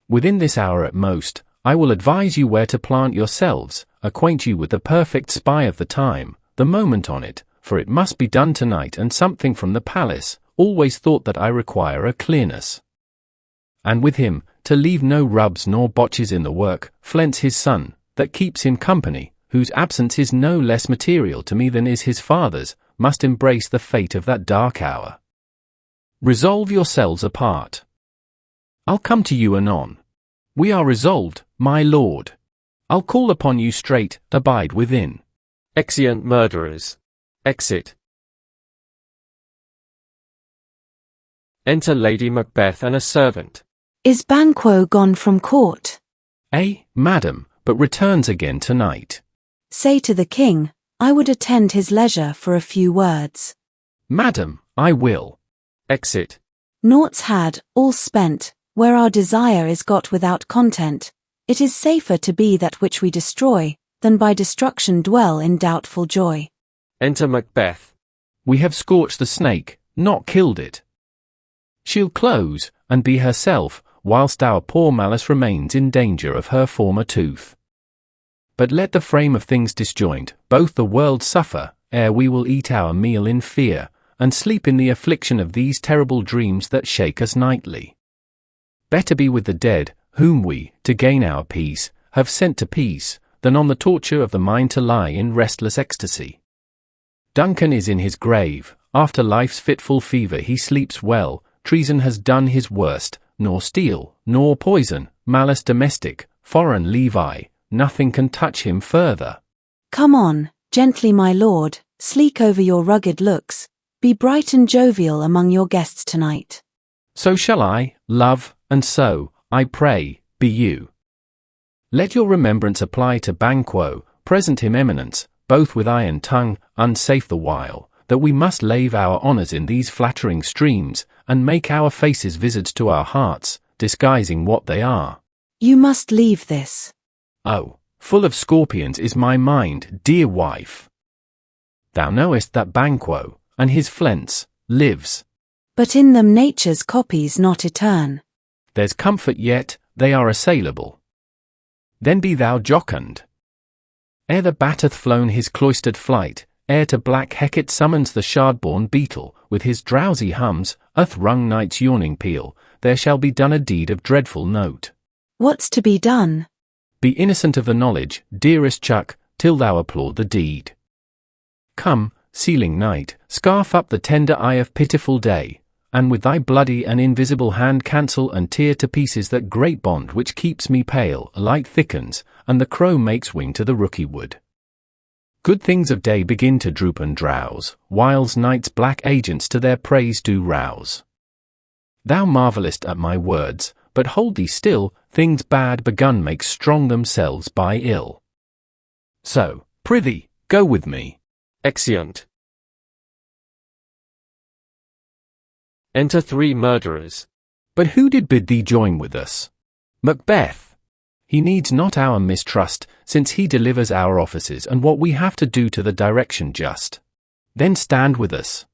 Within this hour at most, I will advise you where to plant yourselves, acquaint you with the perfect spy of the time, the moment on it, for it must be done tonight, and something from the palace, always thought that I require a clearness. And with him, to leave no rubs nor botches in the work, Flint's his son, that keeps him company, whose absence is no less material to me than is his father's, must embrace the fate of that dark hour. Resolve yourselves apart. I'll come to you anon. We are resolved, my lord. I'll call upon you straight, abide within. Exeunt murderers. Exit. Enter Lady Macbeth and a servant. Is Banquo gone from court? Madam, but returns again tonight. Say to the king, I would attend his leisure for a few words. Madam, I will. Exit. Naught's had, all spent, where our desire is got without content. It is safer to be that which we destroy, than by destruction dwell in doubtful joy. Enter Macbeth. We have scorched the snake, not killed it. She'll close, and be herself, whilst our poor Malice remains in danger of her former tooth. But let the frame of things disjoined, both the world suffer, ere we will eat our meal in fear, and sleep in the affliction of these terrible dreams that shake us nightly. Better be with the dead, whom we, to gain our peace, have sent to peace, than on the torture of the mind to lie in restless ecstasy. Duncan is in his grave, after life's fitful fever he sleeps well, treason has done his worst, nor steel, nor poison, malice domestic, foreign leave I, nothing can touch him further. Come on, gently my lord, sleek over your rugged looks, be bright and jovial among your guests tonight. So shall I, love, and so, I pray, be you. Let your remembrance apply to Banquo, present him eminence, both with eye and tongue, unsafe the while, that we must lave our honours in these flattering streams, and make our faces visits to our hearts, disguising what they are. You must leave this. Oh, full of scorpions is my mind, dear wife. Thou knowest that Banquo, and his flents, lives. But in them nature's copies not etern. There's comfort yet, they are assailable. Then be thou jocund. Ere the bat hath flown his cloistered flight, ere to black Hecate summons the shard-born beetle, with his drowsy hums, hath-rung night's yawning peal, there shall be done a deed of dreadful note. What's to be done? Be innocent of the knowledge, dearest Chuck, till thou applaud the deed. Come, sealing night, scarf up the tender eye of pitiful day, and with thy bloody and invisible hand cancel and tear to pieces that great bond which keeps me pale, light thickens, and the crow makes wing to the rooky wood. Good things of day begin to droop and drowse, whiles night's black agents to their praise do rouse. Thou marvellest at my words, but hold thee still, things bad begun make strong themselves by ill. So, prithee, go with me. Exeunt. Enter 3 murderers. But who did bid thee join with us? Macbeth. He needs not our mistrust, since he delivers our offices and what we have to do to the direction just. Then stand with us.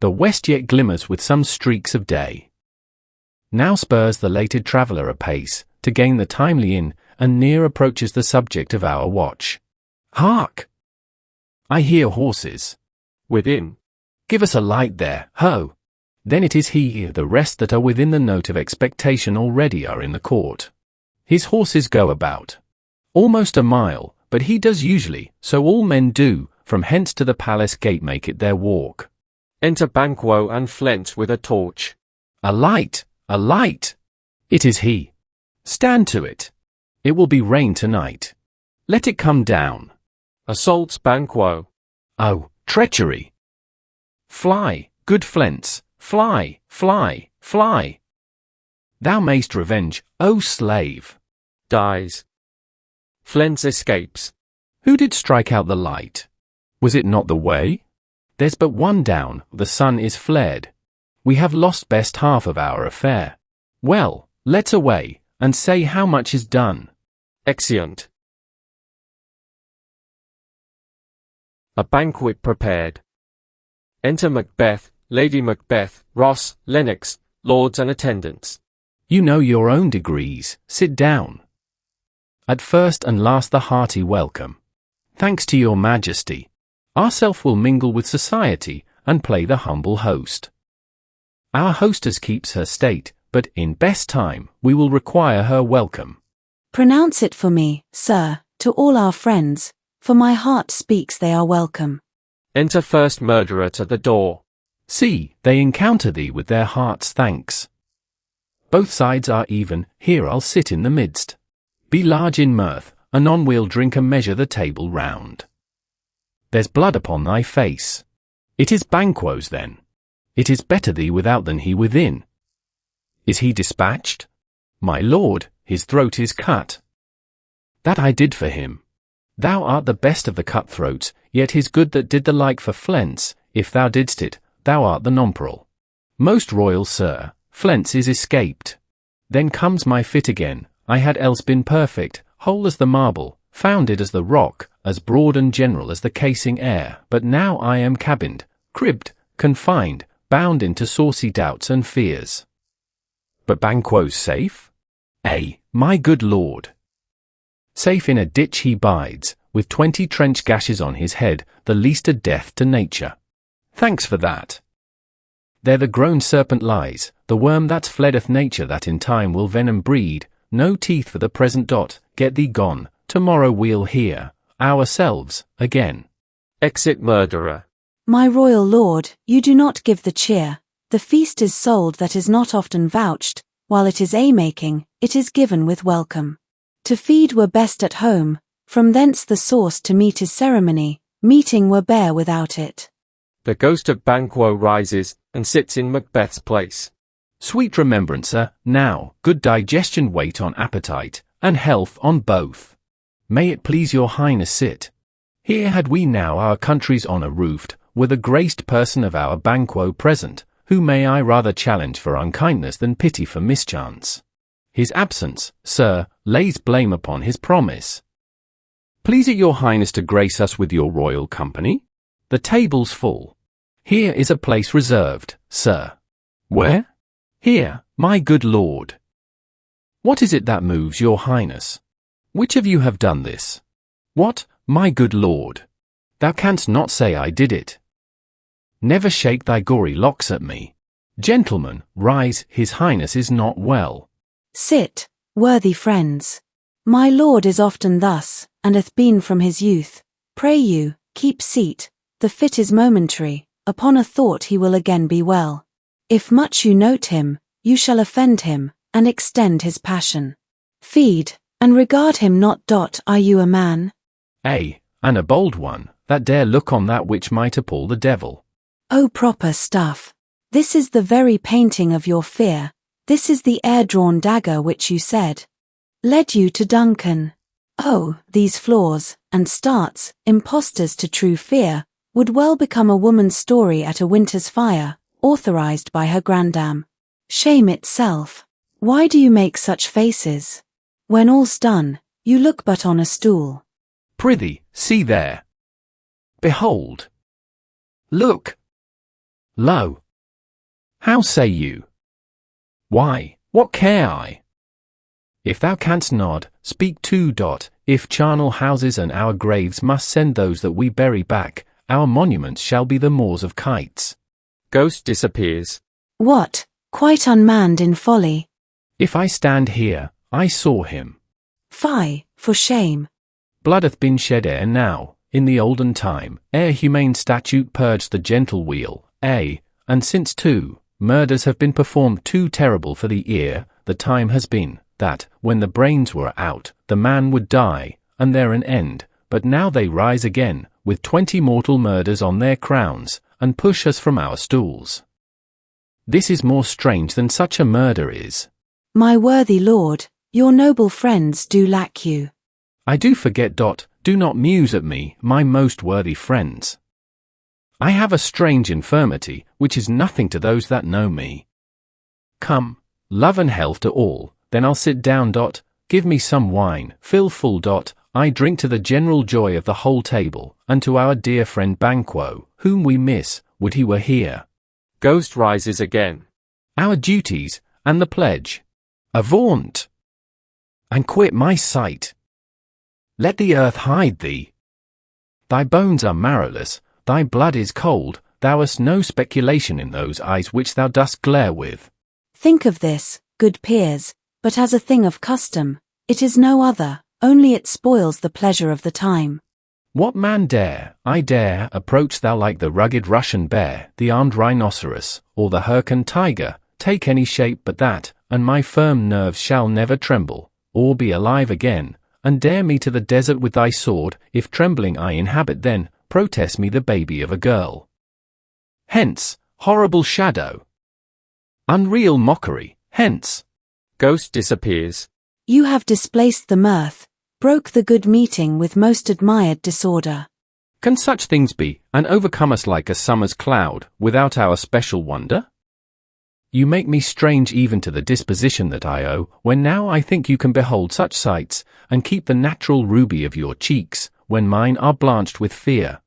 The west yet glimmers with some streaks of day. Now spurs the lated traveller apace, to gain the timely inn, and near approaches the subject of our watch. Hark! I hear horses. Within. Give us a light there, ho! Then it is he, the rest that are within the note of expectation already are in the court. His horses go about. Almost a mile, but he does usually, so all men do, from hence to the palace gate make it their walk. Enter Banquo and Flint with a torch. A light! A light! It is he. Stand to it. It will be rain tonight. Let it come down. Assaults Banquo. Oh, treachery! Fly, good Flents, fly, fly, fly! Thou mayst revenge, O slave! Dies. Flint escapes. Who did strike out the light? Was it not the way? There's but one down, the sun is flared. We have lost best half of our affair. Well, let's away, and say how much is done. Exeunt. A banquet prepared. Enter Macbeth, Lady Macbeth, Ross, Lennox, lords and attendants. You know your own degrees, sit down. At first and last the hearty welcome. Thanks to your majesty. Ourself will mingle with society, and play the humble host. Our hostess keeps her state, but in best time, we will require her welcome. Pronounce it for me, sir, to all our friends, for my heart speaks they are welcome. Enter first murderer to the door. See, they encounter thee with their hearts' thanks. Both sides are even, here I'll sit in the midst. Be large in mirth, anon we'll drink and measure the table round. There's blood upon thy face. It is Banquo's then. It is better thee without than he within. Is he dispatched? My lord, his throat is cut. That I did for him. Thou art the best of the cutthroats, yet his good that did the like for Flents, if thou didst it, thou art the nonpareil. Most royal sir, Flents is escaped. Then comes my fit again, I had else been perfect, whole as the marble, founded as the rock, as broad and general as the casing air, but now I am cabined, cribbed, confined, bound into saucy doubts and fears. But Banquo's safe? Ay, my good lord. Safe in a ditch he bides, with 20 trench gashes on his head, the least a death to nature. Thanks for that. There the grown serpent lies, the worm that fleddeth nature that in time will venom breed, no teeth for the present. Get thee gone, tomorrow we'll hear ourselves again. Exit murderer. My royal lord, you do not give the cheer. The feast is sold that is not often vouched, while it is a-making, it is given with welcome. To feed were best at home, from thence the source to meat is ceremony, meeting were bare without it. The ghost of Banquo rises, and sits in Macbeth's place. Sweet remembrancer, now, good digestion wait on appetite, and health on both. May it please your highness sit. Here had we now our country's honour roofed, with a graced person of our Banquo present, who may I rather challenge for unkindness than pity for mischance. His absence, sir, lays blame upon his promise. Please it your highness to grace us with your royal company? The table's full. Here is a place reserved, sir. Where? Here, my good lord. What is it that moves your highness? Which of you have done this? What, my good lord? Thou canst not say I did it. Never shake thy gory locks at me. Gentlemen, rise, his highness is not well. Sit, worthy friends. My lord is often thus, and hath been from his youth. Pray you, keep seat, the fit is momentary, upon a thought he will again be well. If much you note him, you shall offend him, and extend his passion. Feed, and regard him not. Are you a man? Ay, and a bold one, that dare look on that which might appall the devil. Oh, proper stuff. This is the very painting of your fear, this is the air-drawn dagger which you said led you to Duncan. Oh, these flaws, and starts, impostors to true fear, would well become a woman's story at a winter's fire, authorized by her grandam. Shame itself. Why do you make such faces? When all's done, you look but on a stool. Prithee, see there. Behold. Look. Lo. How say you? Why, what care I? If thou canst nod, speak too. If charnel houses and our graves must send those that we bury back, our monuments shall be the moors of kites. Ghost disappears. What, quite unmanned in folly? If I stand here, I saw him. Fie, for shame. Blood hath been shed ere now, in the olden time, ere humane statute purged the gentle wheel, and since too, murders have been performed too terrible for the ear, the time has been, that, when the brains were out, the man would die, and there an end, but now they rise again, with 20 mortal murders on their crowns, and push us from our stools. This is more strange than such a murder is. My worthy lord, your noble friends do lack you. I do forget. Do not muse at me, my most worthy friends. I have a strange infirmity, which is nothing to those that know me. Come, love and health to all, then I'll sit down. Give me some wine, fill full. I drink to the general joy of the whole table, and to our dear friend Banquo, whom we miss, would he were here. Ghost rises again. Our duties, and the pledge. Avaunt! And quit my sight. Let the earth hide thee. Thy bones are marrowless, thy blood is cold, thou hast no speculation in those eyes which thou dost glare with. Think of this, good peers, but as a thing of custom, it is no other, only it spoils the pleasure of the time. What man dare, I dare, approach thou like the rugged Russian bear, the armed rhinoceros, or the Hyrcan tiger, take any shape but that, and my firm nerves shall never tremble, or be alive again, and dare me to the desert with thy sword, if trembling I inhabit then, protest me the baby of a girl. Hence, horrible shadow. Unreal mockery, hence. Ghost disappears. You have displaced the mirth, broke the good meeting with most admired disorder. Can such things be, and overcome us like a summer's cloud, without our special wonder? You make me strange even to the disposition that I owe, when now I think you can behold such sights, and keep the natural ruby of your cheeks, when mine are blanched with fear.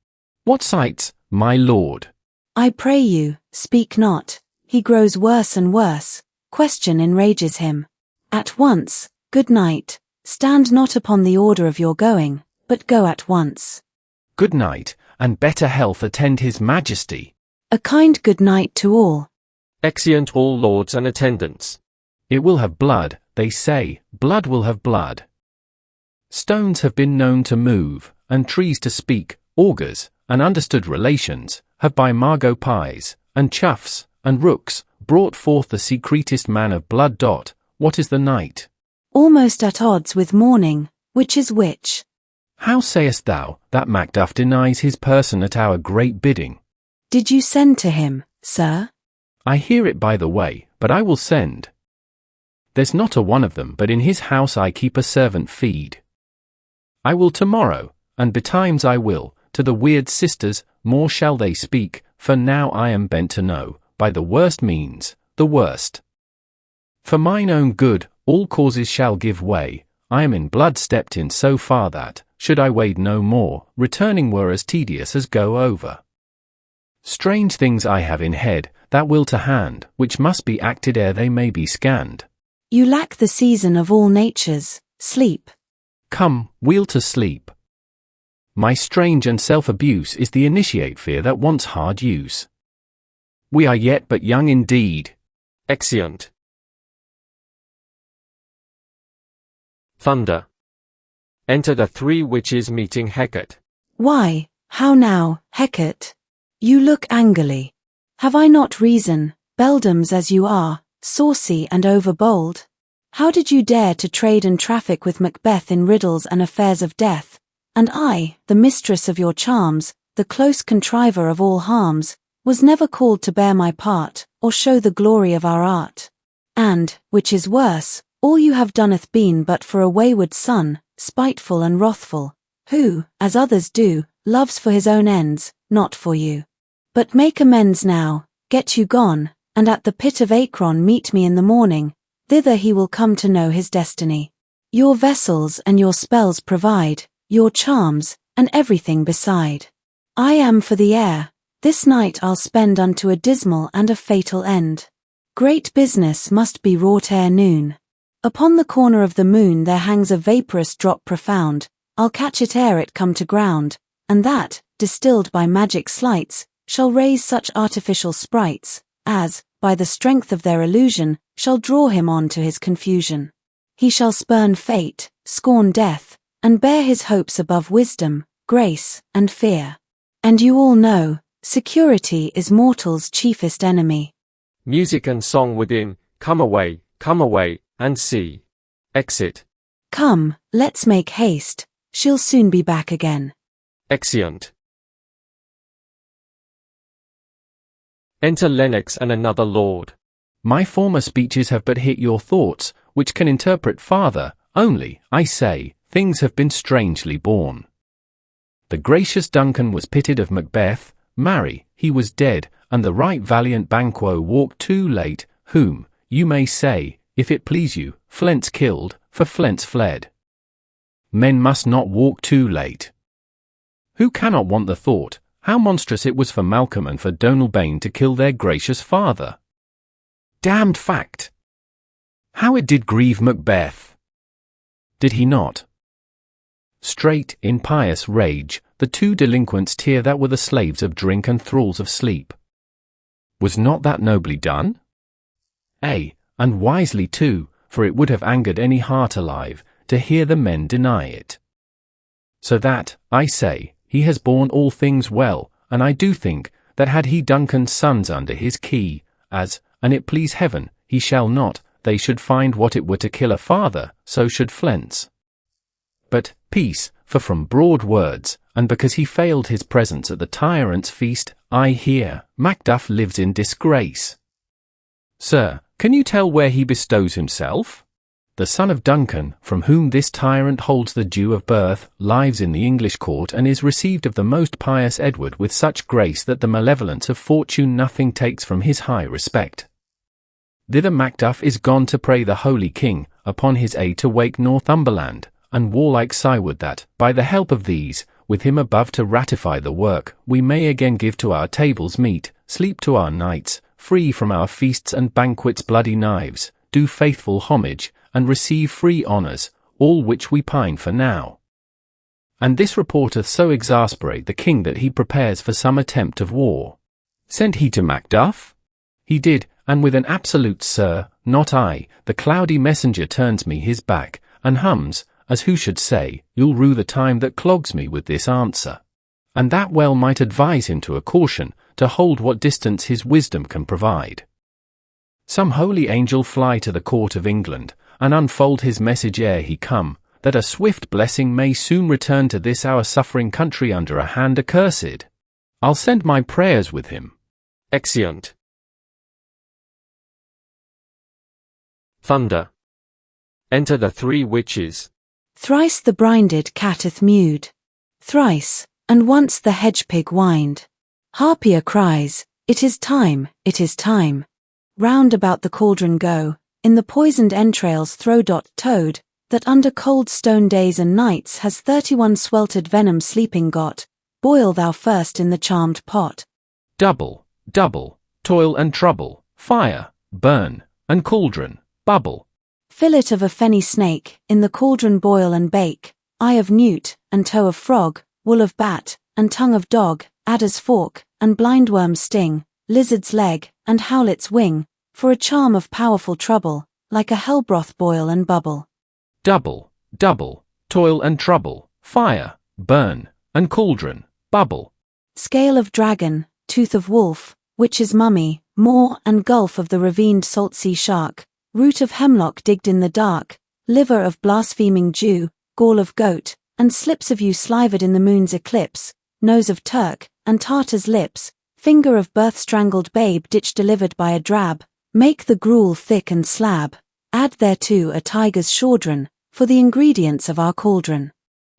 What sights, my lord? I pray you, speak not. He grows worse and worse. Question enrages him. At once, good night. Stand not upon the order of your going, but go at once. Good night, and better health attend his majesty. A kind good night to all. Exeunt all lords and attendants. It will have blood, they say, blood will have blood. Stones have been known to move, and trees to speak, augurs, and understood relations, have by Margot pies, and choughs, and rooks, brought forth the secretest man of blood. What is the night? Almost at odds with morning, which is which? How sayest thou that Macduff denies his person at our great bidding? Did you send to him, sir? I hear it by the way, but I will send. There's not a one of them but in his house I keep a servant feed. I will tomorrow, and betimes I will, to the weird sisters, more shall they speak, for now I am bent to know, by the worst means, the worst. For mine own good, all causes shall give way, I am in blood stepped in so far that, should I wade no more, returning were as tedious as go over. Strange things I have in head, that will to hand, which must be acted ere they may be scanned. You lack the season of all natures, sleep. Come, we'll to sleep. My strange and self-abuse is the initiate fear that wants hard use. We are yet but young indeed. Exeunt. Thunder. Enter the three witches meeting Hecate. Why, how now, Hecate? You look angrily. Have I not reason, beldams as you are, saucy and overbold? How did you dare to trade and traffic with Macbeth in riddles and affairs of death? And I, the mistress of your charms, the close contriver of all harms, was never called to bear my part, or show the glory of our art. And, which is worse, all you have done hath been but for a wayward son, spiteful and wrathful, who, as others do, loves for his own ends, not for you. But make amends now, get you gone, and at the pit of Acron meet me in the morning, thither he will come to know his destiny. Your vessels and your spells provide, your charms, and everything beside. I am for the air, this night I'll spend unto a dismal and a fatal end. Great business must be wrought ere noon. Upon the corner of the moon there hangs a vaporous drop profound, I'll catch it ere it come to ground, and that, distilled by magic sleights, shall raise such artificial sprites, as, by the strength of their illusion, shall draw him on to his confusion. He shall spurn fate, scorn death, and bear his hopes above wisdom, grace, and fear. And you all know, security is mortal's chiefest enemy. Music and song within, come away, and see. Exit. Come, let's make haste, she'll soon be back again. Exeunt. Enter Lennox and another lord. My former speeches have but hit your thoughts, which can interpret farther, only, I say, things have been strangely born. The gracious Duncan was pitted of Macbeth, marry, he was dead, and the right valiant Banquo walked too late, whom, you may say, if it please you, Flint's killed, for Flint's fled. Men must not walk too late. Who cannot want the thought, how monstrous it was for Malcolm and for Donalbain to kill their gracious father? Damned fact! How it did grieve Macbeth! Did he not? Straight, in pious rage, the two delinquents tear that were the slaves of drink and thralls of sleep. Was not that nobly done? Ay, and wisely too, for it would have angered any heart alive, to hear the men deny it. So that, I say, he has borne all things well, and I do think, that had he Duncan's sons under his key, as, and it please heaven, he shall not, they should find what it were to kill a father, so should Flint's. But, peace, for from broad words, and because he failed his presence at the tyrant's feast, I hear, Macduff lives in disgrace. Sir, can you tell where he bestows himself? The son of Duncan, from whom this tyrant holds the due of birth, lives in the English court and is received of the most pious Edward with such grace that the malevolence of fortune nothing takes from his high respect. Thither Macduff is gone to pray the holy king, upon his aid to wake Northumberland, and warlike Cyward that, by the help of these, with him above to ratify the work, we may again give to our tables meat, sleep to our nights, free from our feasts and banquets bloody knives, do faithful homage, and receive free honours, all which we pine for now. And this reporteth so exasperate the king that he prepares for some attempt of war. Sent he to Macduff? He did, and with an absolute "Sir, not I," the cloudy messenger turns me his back, and hums, as who should say, "You'll rue the time that clogs me with this answer." And that well might advise him to a caution, to hold what distance his wisdom can provide. Some holy angel fly to the court of England, and unfold his message ere he come, that a swift blessing may soon return to this our suffering country under a hand accursed. I'll send my prayers with him. Exeunt. Thunder. Enter the three witches. Thrice the brinded cat hath mewed. Thrice, and once the hedge-pig whined. Harpier cries, "It is time, it is time." Round about the cauldron go, in the poisoned entrails throw. Toad, that under cold stone days and nights has 31 sweltered venom sleeping got, boil thou first in the charmed pot. Double, double, toil and trouble, fire, burn, and cauldron, bubble. Fillet of a fenny snake, in the cauldron boil and bake, eye of newt, and toe of frog, wool of bat, and tongue of dog, adder's fork, and blindworm's sting, lizard's leg, and howlet's wing, for a charm of powerful trouble, like a hell broth boil and bubble. Double, double, toil and trouble, fire, burn, and cauldron, bubble. Scale of dragon, tooth of wolf, witch's mummy, maw and gulf of the ravined salt sea shark, root of hemlock digged in the dark, liver of blaspheming Jew, gall of goat, and slips of you slivered in the moon's eclipse, nose of Turk, and Tartar's lips, finger of birth-strangled babe ditch delivered by a drab, make the gruel thick and slab, add thereto a tiger's chaudron, for the ingredients of our cauldron.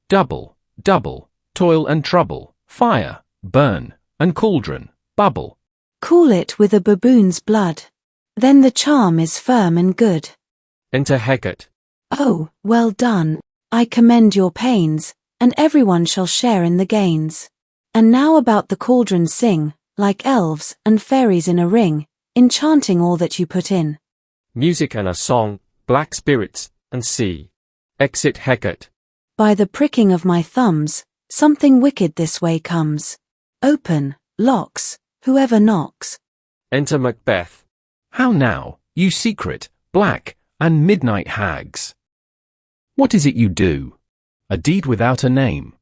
Double, double, toil and trouble, fire, burn, and cauldron, bubble. Cool it with a baboon's blood. Then the charm is firm and good. Enter Hecate. Oh, well done, I commend your pains, and everyone shall share in the gains. And now about the cauldron sing, like elves and fairies in a ring, enchanting all that you put in. Music and a song, black spirits, and sea. Exit Hecate. By the pricking of my thumbs, something wicked this way comes. Open, locks, whoever knocks. Enter Macbeth. How now, you secret, black, and midnight hags? What is it you do? A deed without a name.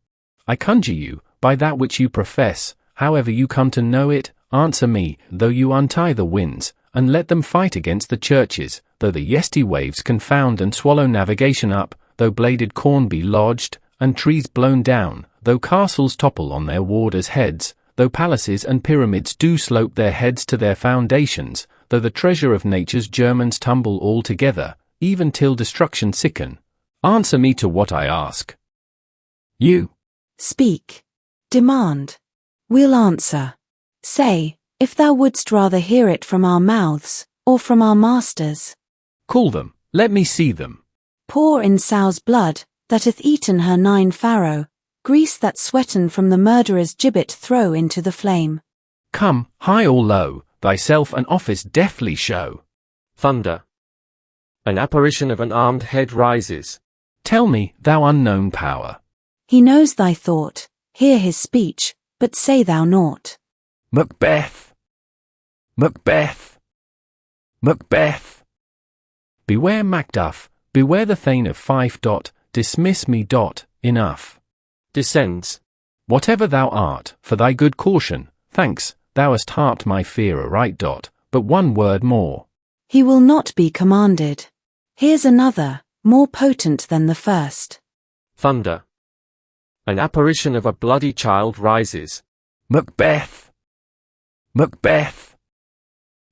I conjure you, by that which you profess, however you come to know it, answer me, though you untie the winds, and let them fight against the churches, though the yesty waves confound and swallow navigation up, though bladed corn be lodged, and trees blown down, though castles topple on their warders' heads, though palaces and pyramids do slope their heads to their foundations, though the treasure of nature's germans tumble all together, even till destruction sicken. Answer me to what I ask. You. Speak. Demand. We'll answer. Say, if thou wouldst rather hear it from our mouths, or from our masters. Call them, let me see them. Pour in sow's blood, that hath eaten her 9 farrow, grease that sweaten from the murderer's gibbet throw into the flame. Come, high or low, thyself an office deftly show. Thunder. An apparition of an armed head rises. Tell me, thou unknown power. He knows thy thought, hear his speech, but say thou naught. Macbeth! Macbeth! Macbeth! Beware Macduff, beware the Thane of Fife. Dismiss me. Enough. Descends. Whatever thou art, for thy good caution, thanks, thou hast harped my fear aright. But one word more. He will not be commanded. Here's another, more potent than the first. Thunder. An apparition of a bloody child rises. Macbeth! Macbeth!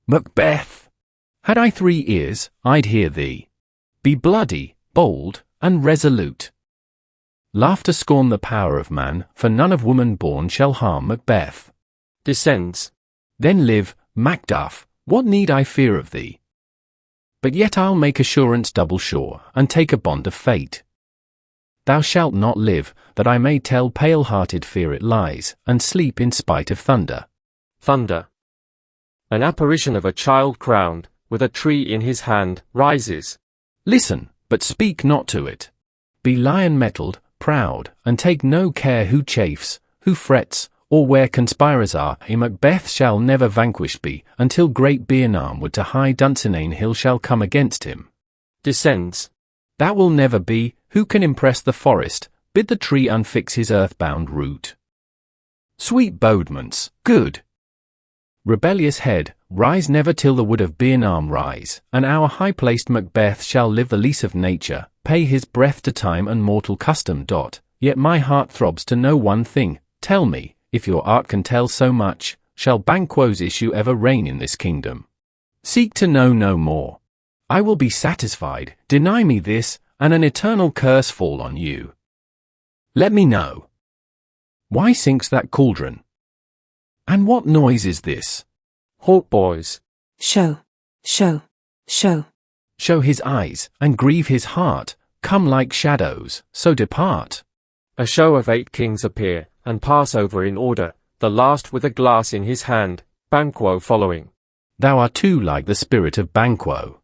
Macbeth! Had I 3 ears, I'd hear thee. Be bloody, bold, and resolute. Laughter scorn the power of man, for none of woman born shall harm Macbeth. Descends. Then live, Macduff, what need I fear of thee? But yet I'll make assurance double sure, and take a bond of fate. Thou shalt not live, that I may tell pale-hearted fear it lies, and sleep in spite of thunder. Thunder. An apparition of a child crowned, with a tree in his hand, rises. Listen, but speak not to it. Be lion-mettled, proud, and take no care who chafes, who frets, or where conspirers are, a Macbeth shall never vanquished be, until great Bearnarm to high Dunsinane hill shall come against him. Descends. That will never be. Who can impress the forest, bid the tree unfix his earthbound root? Sweet bodements, good. Rebellious head, rise never till the wood of Bearnarm rise, and our high-placed Macbeth shall live the lease of nature, pay his breath to time and mortal custom. Yet my heart throbs to know one thing. Tell me, if your art can tell so much, shall Banquo's issue ever reign in this kingdom? Seek to know no more. I will be satisfied. Deny me this, and an eternal curse fall on you. Let me know. Why sinks that cauldron? And what noise is this? Halt, boys. Show, show, show. Show his eyes, and grieve his heart. Come like shadows, so depart. A show of 8 kings appear, and pass over in order, the last with a glass in his hand, Banquo following. Thou art too like the spirit of Banquo.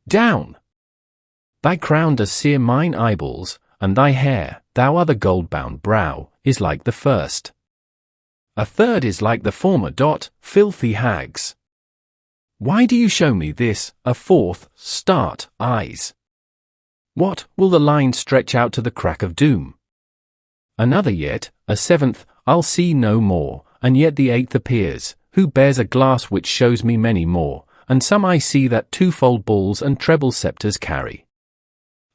Down! Thy crown does sear mine eyeballs, and thy hair, thou other gold-bound brow, is like the first. A third is like the former. Filthy hags. Why do you show me this? A fourth, start, eyes. What, will the line stretch out to the crack of doom? Another yet, a seventh, I'll see no more, and yet the eighth appears, who bears a glass which shows me many more, and some I see that twofold balls and treble sceptres carry.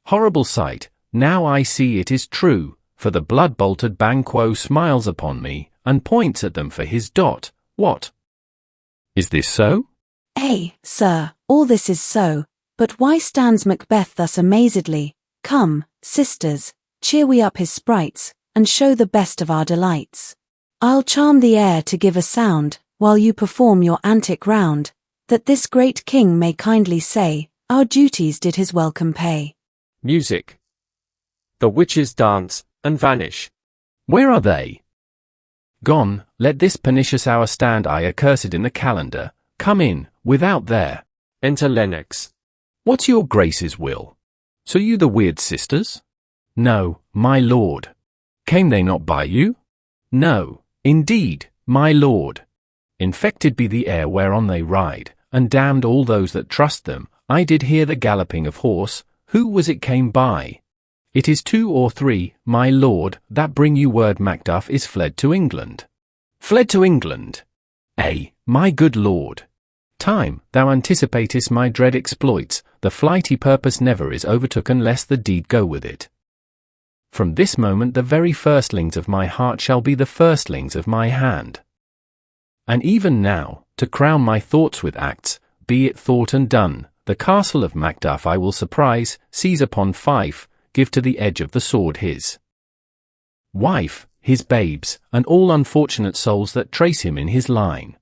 Horrible sight, now I see it is true, for the blood-bolted Banquo smiles upon me, and points at them for his dot. What? Is this so? Ay, sir, all this is so, but why stands Macbeth thus amazedly? Come, sisters, cheer we up his sprites, and show the best of our delights. I'll charm the air to give a sound, while you perform your antic round, that this great king may kindly say, our duties did his welcome pay. Music. The witches dance, and vanish. Where are they? Gone, let this pernicious hour stand accursed in the calendar. Come in, without there. Enter Lennox. What's your grace's will? So you the weird sisters? No, my lord. Came they not by you? No, indeed, my lord. Infected be the air whereon they ride, and damned all those that trust them. I did hear the galloping of horse. Who was it came by? It is 2 or 3, my lord, that bring you word Macduff is fled to England. Fled to England? Ay, my good lord. Time, thou anticipatest my dread exploits, the flighty purpose never is overtook unless the deed go with it. From this moment the very firstlings of my heart shall be the firstlings of my hand. And even now, to crown my thoughts with acts, be it thought and done, the castle of Macduff I will surprise, seize upon Fife, give to the edge of the sword his wife, his babes, and all unfortunate souls that trace him in his line.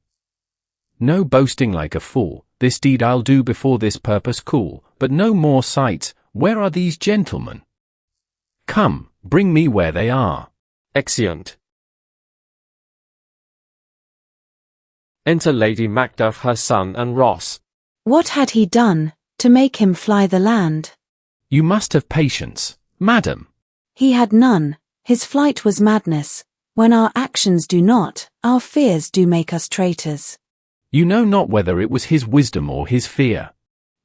No boasting like a fool, this deed I'll do before this purpose cool, but no more sights. Where are these gentlemen? Come, bring me where they are. Exeunt. Enter Lady Macduff, her son, and Ross. What had he done, to make him fly the land? You must have patience, madam. He had none, his flight was madness. When our actions do not, our fears do make us traitors. You know not whether it was his wisdom or his fear.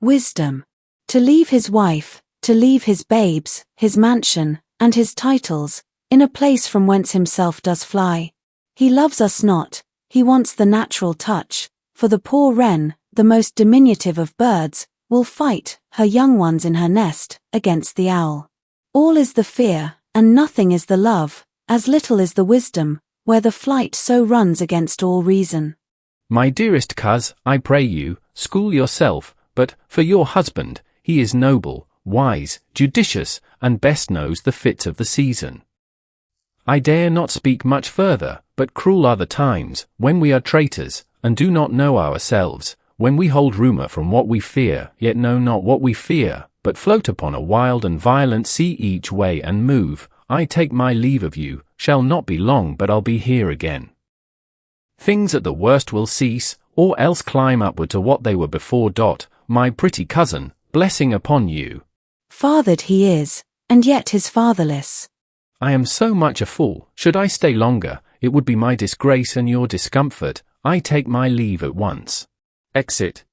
Wisdom. To leave his wife, to leave his babes, his mansion, and his titles, in a place from whence himself does fly. He loves us not, he wants the natural touch, for the poor wren, the most diminutive of birds, will fight, her young ones in her nest, against the owl. All is the fear, and nothing is the love, as little is the wisdom, where the flight so runs against all reason. My dearest coz, I pray you, school yourself, but, for your husband, he is noble, wise, judicious, and best knows the fits of the season. I dare not speak much further, but cruel are the times, when we are traitors, and do not know ourselves, when we hold rumour from what we fear, yet know not what we fear, but float upon a wild and violent sea each way and move. I take my leave of you, shall not be long but I'll be here again. Things at the worst will cease, or else climb upward to what they were before. My pretty cousin, blessing upon you. Fathered he is, and yet is fatherless. I am so much a fool, should I stay longer, it would be my disgrace and your discomfort. I take my leave at once. Exit.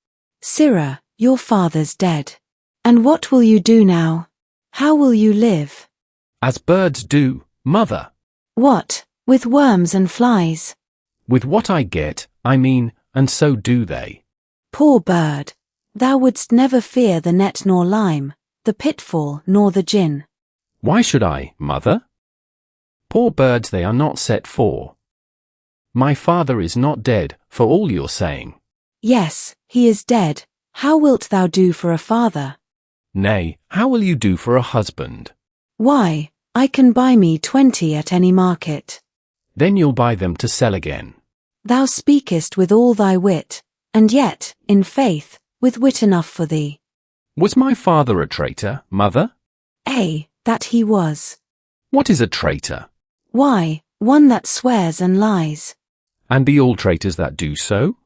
Sirrah, your father's dead. And what will you do now? How will you live? As birds do, mother. What, with worms and flies? With what I get, I mean, and so do they. Poor bird, thou wouldst never fear the net nor lime, the pitfall nor the gin. Why should I, mother? Poor birds they are not set for. My father is not dead, for all you're saying. Yes, he is dead. How wilt thou do for a father? Nay, how will you do for a husband? Why, I can buy me 20 at any market. Then you'll buy them to sell again. Thou speakest with all thy wit, and yet, in faith, with wit enough for thee. Was my father a traitor, mother? Ay, that he was. What is a traitor? Why, one that swears and lies. And be all traitors that do so?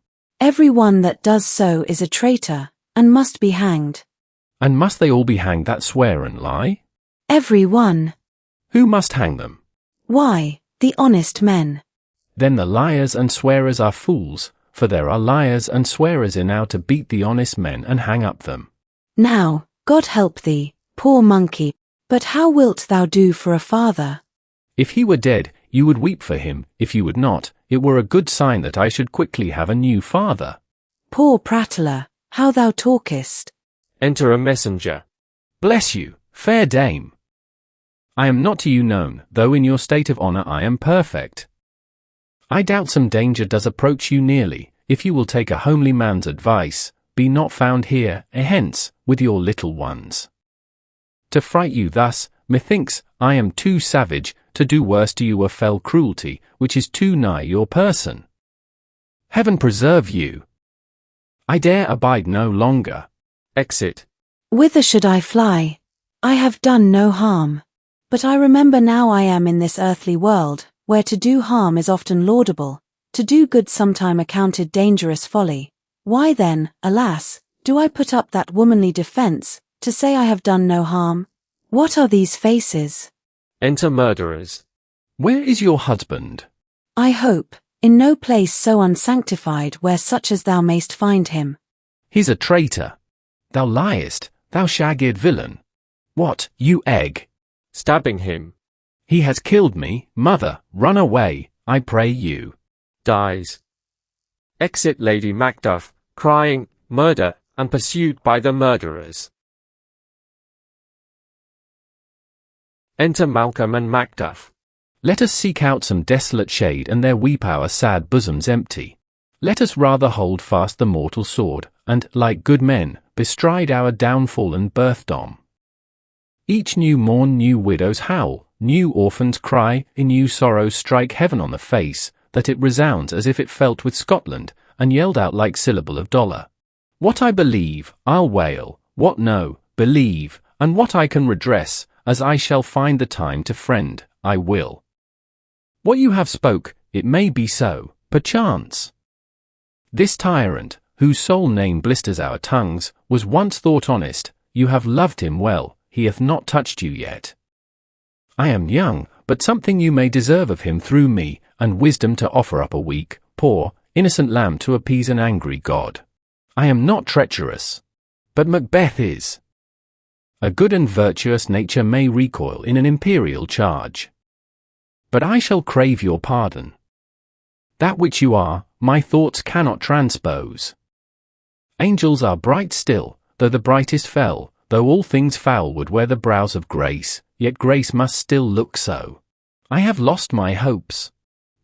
Every one that does so is a traitor, and must be hanged. And must they all be hanged that swear and lie? Every one. Who must hang them? Why, the honest men. Then the liars and swearers are fools, for there are liars and swearers enow to beat the honest men and hang up them. Now, God help thee, poor monkey, but how wilt thou do for a father? If he were dead, you would weep for him. If you would not, it were a good sign that I should quickly have a new father. Poor prattler, how thou talkest. Enter a messenger. Bless you, fair dame. I am not to you known, though in your state of honour I am perfect. I doubt some danger does approach you nearly. If you will take a homely man's advice, be not found here, hence, with your little ones. To fright you thus, methinks, I am too savage, to do worse to you a fell cruelty, which is too nigh your person. Heaven preserve you. I dare abide no longer. Exit. Whither should I fly? I have done no harm. But I remember now I am in this earthly world, where to do harm is often laudable, to do good sometime accounted dangerous folly. Why then, alas, do I put up that womanly defence, to say I have done no harm? What are these faces? Enter murderers. Where is your husband? I hope, in no place so unsanctified where such as thou mayst find him. He's a traitor. Thou liest, thou shag-eared villain. What, you egg? Stabbing him. He has killed me, mother, run away, I pray you. Dies. Exit Lady Macduff, crying, murder, and pursued by the murderers. Enter Malcolm and Macduff. Let us seek out some desolate shade and there weep our sad bosoms empty. Let us rather hold fast the mortal sword, and, like good men, bestride our downfall and birthdom. Each new morn new widows howl, new orphans cry, in new sorrows strike heaven on the face, that it resounds as if it felt with Scotland, and yelled out like syllable of dollar. What I believe, I'll wail, what no, believe, and what I can redress, as I shall find the time to friend, I will. What you have spoke, it may be so, perchance. This tyrant, whose sole name blisters our tongues, was once thought honest, you have loved him well, he hath not touched you yet. I am young, but something you may deserve of him through me, and wisdom to offer up a weak, poor, innocent lamb to appease an angry God. I am not treacherous. But Macbeth is. A good and virtuous nature may recoil in an imperial charge. But I shall crave your pardon. That which you are, my thoughts cannot transpose. Angels are bright still, though the brightest fell, though all things foul would wear the brows of grace, yet grace must still look so. I have lost my hopes.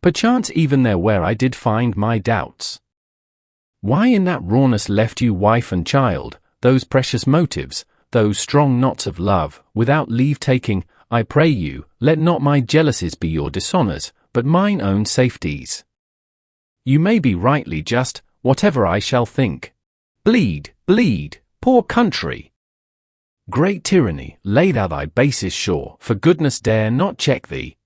Perchance even there where I did find my doubts. Why in that rawness left you wife and child, those precious motives, those strong knots of love, without leave taking? I pray you, let not my jealousies be your dishonours, but mine own safeties. You may be rightly just, whatever I shall think. Bleed, bleed, poor country! Great tyranny, lay thou thy bases sure, for goodness dare not check thee.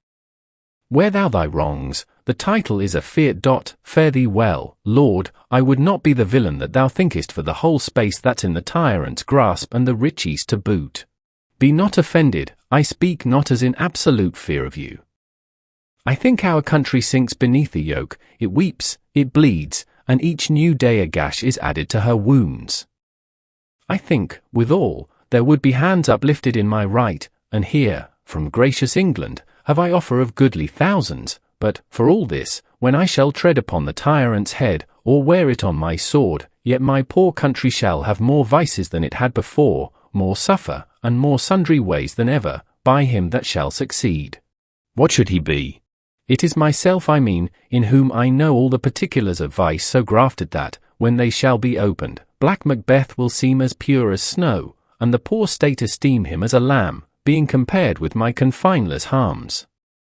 Wear thou thy wrongs, the title is a fiat. Fare thee well, Lord, I would not be the villain that thou thinkest for the whole space that's in the tyrant's grasp and the riches to boot. Be not offended, I speak not as in absolute fear of you. I think our country sinks beneath the yoke, it weeps, it bleeds, and each new day a gash is added to her wounds. I think, withal, there would be hands uplifted in my right, and here, from gracious England, have I offer of goodly thousands, but, for all this, when I shall tread upon the tyrant's head, or wear it on my sword, yet my poor country shall have more vices than it had before, more suffer, and more sundry ways than ever, by him that shall succeed. What should he be? It is myself I mean, in whom I know all the particulars of vice so grafted that, when they shall be opened, black Macbeth will seem as pure as snow, and the poor state esteem him as a lamb, being compared with my confineless harms.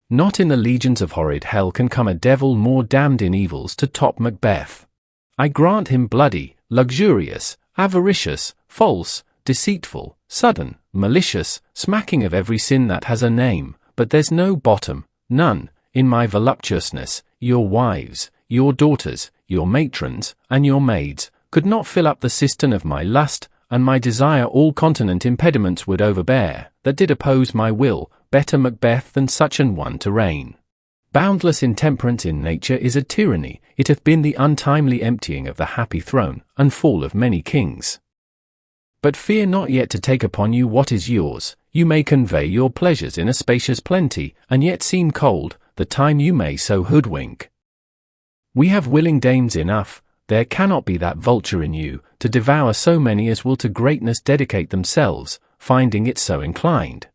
Not in the legions of horrid hell can come a devil more damned in evils to top Macbeth. I grant him bloody, luxurious, avaricious, false, deceitful, sudden, malicious, smacking of every sin that has a name, but there's no bottom, none, in my voluptuousness. Your wives, your daughters, your matrons, and your maids, could not fill up the cistern of my lust, and my desire all continent impediments would overbear, that did oppose my will, better Macbeth than such an one to reign. Boundless intemperance in nature is a tyranny, it hath been the untimely emptying of the happy throne, and fall of many kings. But fear not yet to take upon you what is yours, you may convey your pleasures in a spacious plenty, and yet seem cold, the time you may so hoodwink. We have willing dames enough, there cannot be that vulture in you, to devour so many as will to greatness dedicate themselves, finding it so inclined.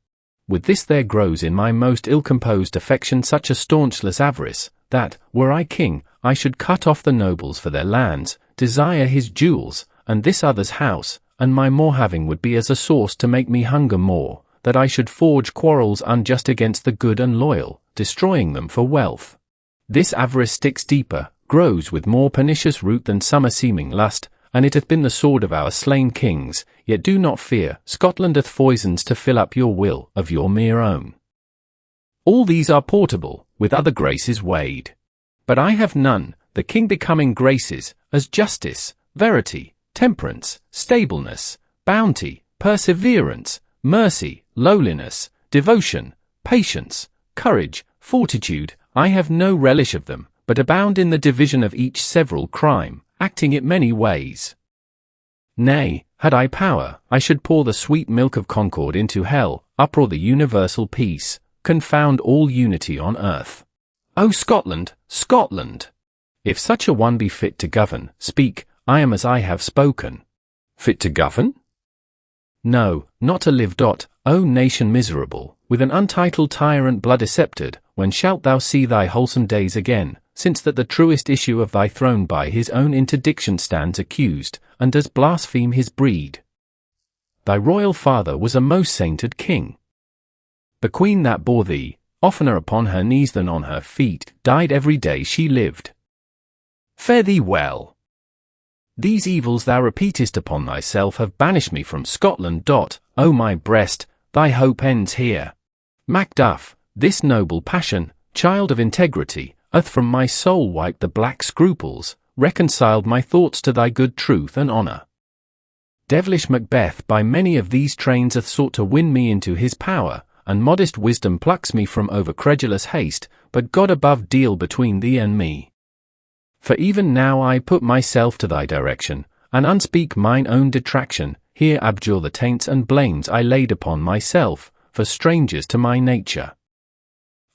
With this there grows in my most ill-composed affection such a staunchless avarice, that, were I king, I should cut off the nobles for their lands, desire his jewels, and this other's house, and my more having would be as a source to make me hunger more, that I should forge quarrels unjust against the good and loyal, destroying them for wealth. This avarice sticks deeper, grows with more pernicious root than summer seeming lust, and it hath been the sword of our slain kings, yet do not fear, Scotland hath foisons to fill up your will of your mere own. All these are portable, with other graces weighed. But I have none, the king becoming graces, as justice, verity, temperance, stableness, bounty, perseverance, mercy, lowliness, devotion, patience, courage, fortitude. I have no relish of them, but abound in the division of each several crime, acting it many ways. Nay, had I power, I should pour the sweet milk of concord into hell, uproar the universal peace, confound all unity on earth. O Scotland, Scotland! If such a one be fit to govern, speak, I am as I have spoken. Fit to govern? No, not to live. O nation miserable, with an untitled tyrant blood-accepted, when shalt thou see thy wholesome days again, since that the truest issue of thy throne by his own interdiction stands accused, and does blaspheme his breed? Thy royal father was a most sainted king. The queen that bore thee, oftener upon her knees than on her feet, died every day she lived. Fare thee well. These evils thou repeatest upon thyself have banished me from Scotland. O my breast, thy hope ends here. Macduff, this noble passion, child of integrity, hath from my soul wiped the black scruples, reconciled my thoughts to thy good truth and honour. Devilish Macbeth by many of these trains hath sought to win me into his power, and modest wisdom plucks me from over-credulous haste, but God above deal between thee and me. For even now I put myself to thy direction, and unspeak mine own detraction, here abjure the taints and blames I laid upon myself, for strangers to my nature.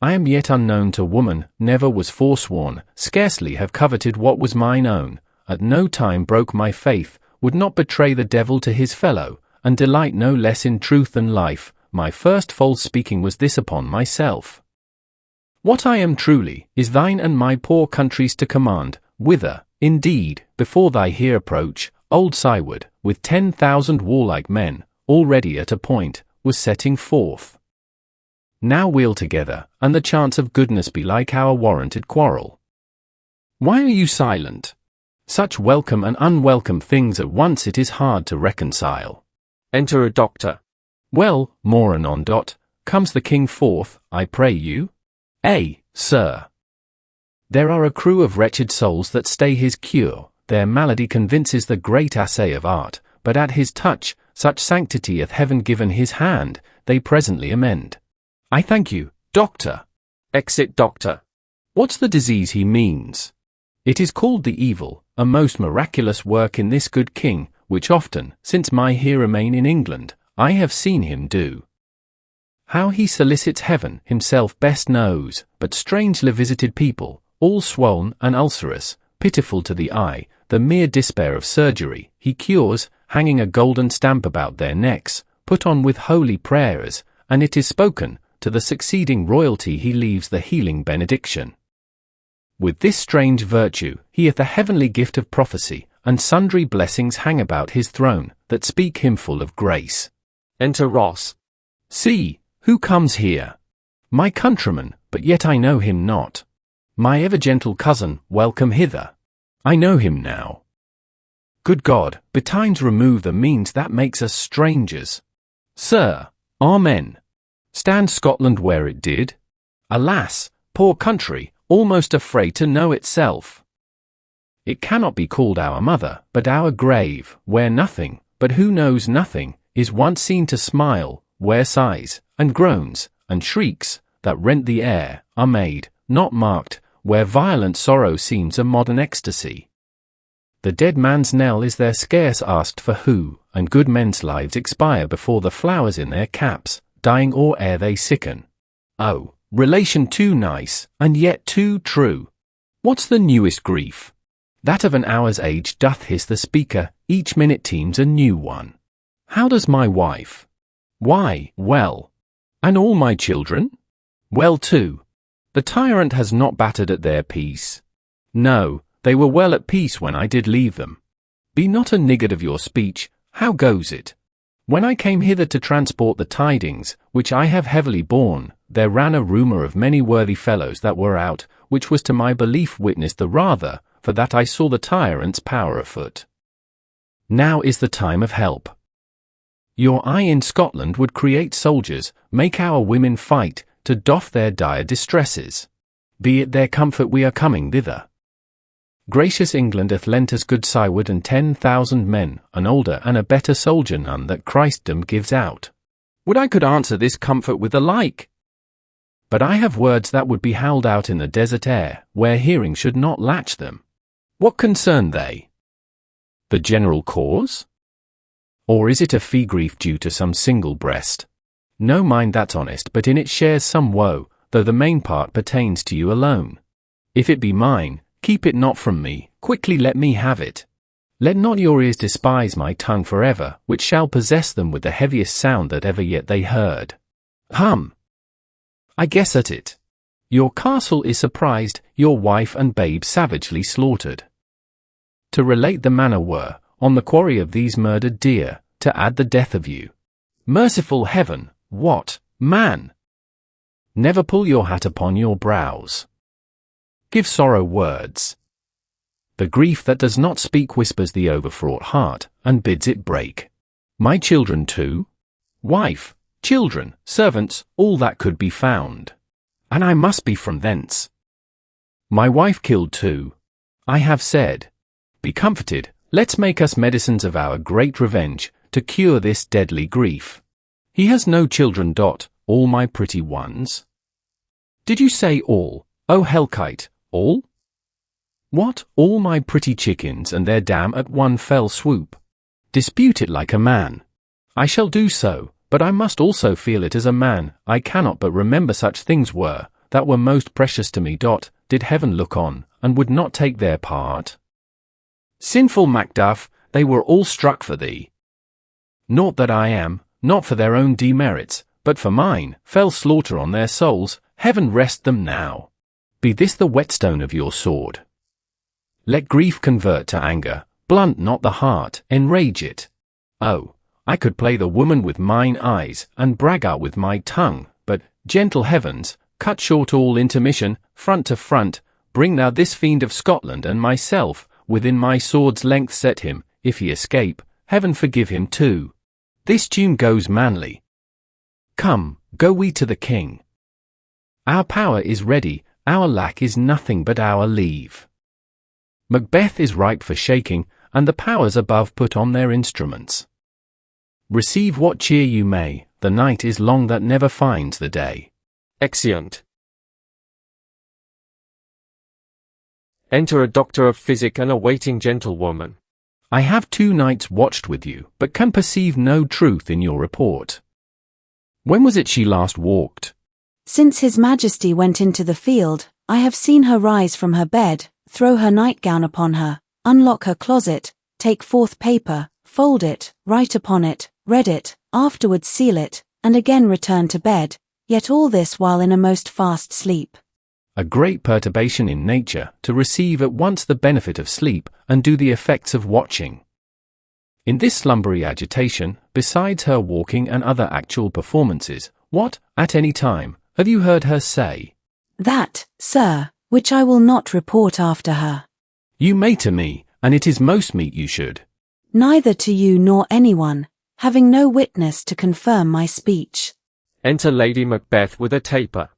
I am yet unknown to woman, never was forsworn, scarcely have coveted what was mine own, at no time broke my faith, would not betray the devil to his fellow, and delight no less in truth than life. My first false speaking was this upon myself. What I am truly, is thine and my poor country's to command, whither, indeed, before thy here approach, old Syward, with 10,000 warlike men, already at a point, was setting forth. Now we'll together, and the chance of goodness be like our warranted quarrel. Why are you silent? Such welcome and unwelcome things at once it is hard to reconcile. Enter a doctor. Well, more anon. Comes the king forth, I pray you? Sir. There are a crew of wretched souls that stay his cure, their malady convinces the great assay of art, but at his touch, such sanctity hath heaven given his hand, they presently amend. I thank you, doctor. Exit Doctor. What's the disease he means? It is called the evil, a most miraculous work in this good king, which often, since my here remain in England, I have seen him do. How he solicits heaven himself best knows, but strangely visited people, all swollen and ulcerous, pitiful to the eye, the mere despair of surgery, he cures, hanging a golden stamp about their necks, put on with holy prayers, and it is spoken, to the succeeding royalty he leaves the healing benediction. With this strange virtue, he hath a heavenly gift of prophecy, and sundry blessings hang about his throne, that speak him full of grace. Enter Ross. See, who comes here? My countryman, but yet I know him not. My ever-gentle cousin, welcome hither. I know him now. Good God, betimes remove the means that makes us strangers. Sir, amen. Stand Scotland where it did? Alas, poor country, almost afraid to know itself. It cannot be called our mother, but our grave, where nothing, but who knows nothing, is once seen to smile, where sighs, and groans, and shrieks, that rent the air, are made, not marked, where violent sorrow seems a modern ecstasy. The dead man's knell is there scarce asked for who, and good men's lives expire before the flowers in their caps, dying or ere they sicken. Oh, relation too nice, and yet too true. What's the newest grief? That of an hour's age doth hiss the speaker, each minute teems a new one. How does my wife? Why, well. And all my children? Well too. The tyrant has not battered at their peace. No, they were well at peace when I did leave them. Be not a niggard of your speech, how goes it? When I came hither to transport the tidings, which I have heavily borne, there ran a rumour of many worthy fellows that were out, which was to my belief witnessed the rather, for that I saw the tyrant's power afoot. Now is the time of help. Your eye in Scotland would create soldiers, make our women fight, to doff their dire distresses. Be it their comfort we are coming thither. Gracious England hath lent us good Syward and 10,000 men, an older and a better soldier none that Christendom gives out. Would I could answer this comfort with the like! But I have words that would be howled out in the desert air, where hearing should not latch them. What concern they? The general cause? Or is it a fee grief due to some single breast? No mind that's honest, but in it shares some woe, though the main part pertains to you alone. If it be mine, keep it not from me, quickly let me have it. Let not your ears despise my tongue forever, which shall possess them with the heaviest sound that ever yet they heard. Hum! I guess at it. Your castle is surprised, your wife and babe savagely slaughtered. To relate the manner were, on the quarry of these murdered deer, to add the death of you. Merciful heaven, what, man! Never pull your hat upon your brows. Give sorrow words. The grief that does not speak whispers the overfraught heart, and bids it break. My children too? Wife, children, servants, all that could be found. And I must be from thence. My wife killed too. I have said. Be comforted, let's make us medicines of our great revenge, to cure this deadly grief. He has no children. All my pretty ones. Did you say all, oh hellkite, all? What, all my pretty chickens and their dam at one fell swoop? Dispute it like a man. I shall do so, but I must also feel it as a man. I cannot but remember such things were, that were most precious to me. Did heaven look on, and would not take their part? Sinful Macduff, they were all struck for thee. Naught that I am, not for their own demerits, but for mine, fell slaughter on their souls, heaven rest them now. Be this the whetstone of your sword. Let grief convert to anger, blunt not the heart, enrage it. Oh, I could play the woman with mine eyes, and brag out with my tongue, but, gentle heavens, cut short all intermission, front to front, bring thou this fiend of Scotland and myself, within my sword's length set him, if he escape, heaven forgive him too. This tune goes manly. Come, go we to the king. Our power is ready, our lack is nothing but our leave. Macbeth is ripe for shaking, and the powers above put on their instruments. Receive what cheer you may, the night is long that never finds the day. Exeunt. Enter a doctor of physic and a waiting gentlewoman. I have 2 nights watched with you, but can perceive no truth in your report. When was it she last walked? Since His Majesty went into the field, I have seen her rise from her bed, throw her nightgown upon her, unlock her closet, take forth paper, fold it, write upon it, read it, afterwards seal it, and again return to bed, yet all this while in a most fast sleep. A great perturbation in nature, to receive at once the benefit of sleep and do the effects of watching. In this slumbery agitation, besides her walking and other actual performances, what, at any time, have you heard her say? That, sir, which I will not report after her. You may to me, and it is most meet you should. Neither to you nor anyone, having no witness to confirm my speech. Enter Lady Macbeth with a taper.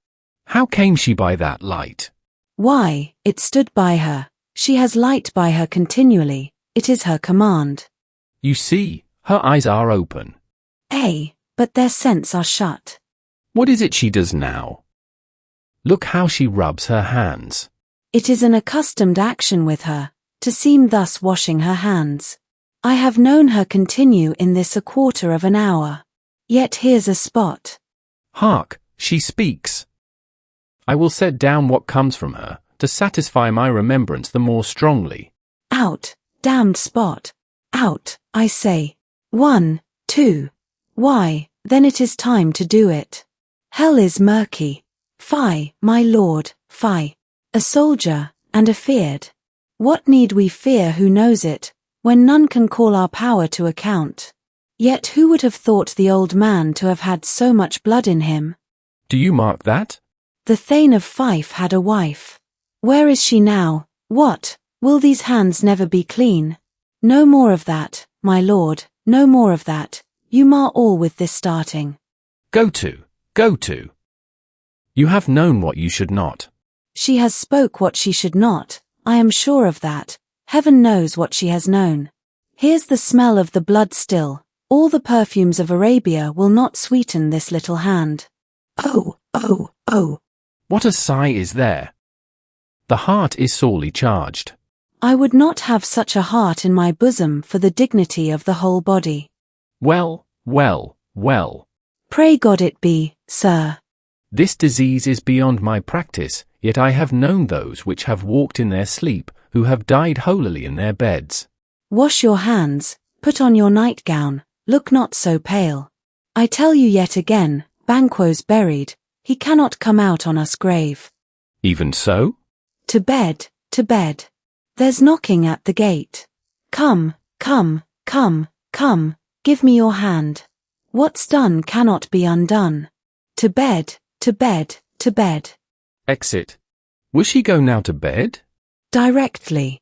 How came she by that light? Why, it stood by her. She has light by her continually. It is her command. You see, her eyes are open. But their scents are shut. What is it she does now? Look how she rubs her hands. It is an accustomed action with her, to seem thus washing her hands. I have known her continue in this a quarter of an hour. Yet here's a spot. Hark, she speaks. I will set down what comes from her, to satisfy my remembrance the more strongly. Out, damned spot. Out, I say. 1, 2. Why, then it is time to do it. Hell is murky. Fie, my lord, fie. A soldier, and afeard. What need we fear who knows it, when none can call our power to account? Yet who would have thought the old man to have had so much blood in him? Do you mark that? The Thane of Fife had a wife. Where is she now? What, will these hands never be clean? No more of that, my lord, no more of that. You mar all with this starting. Go to. You have known what you should not. She has spoke what she should not, I am sure of that. Heaven knows what she has known. Here's the smell of the blood still. All the perfumes of Arabia will not sweeten this little hand. Oh, oh, oh. What a sigh is there! The heart is sorely charged. I would not have such a heart in my bosom for the dignity of the whole body. Well. Pray God it be, sir. This disease is beyond my practice, yet I have known those which have walked in their sleep, who have died holily in their beds. Wash your hands, put on your nightgown, look not so pale. I tell you yet again, Banquo's buried, he cannot come out on us grave. Even so? To bed. There's knocking at the gate. Come, give me your hand. What's done cannot be undone. To bed. Exit. Will she go now to bed? Directly.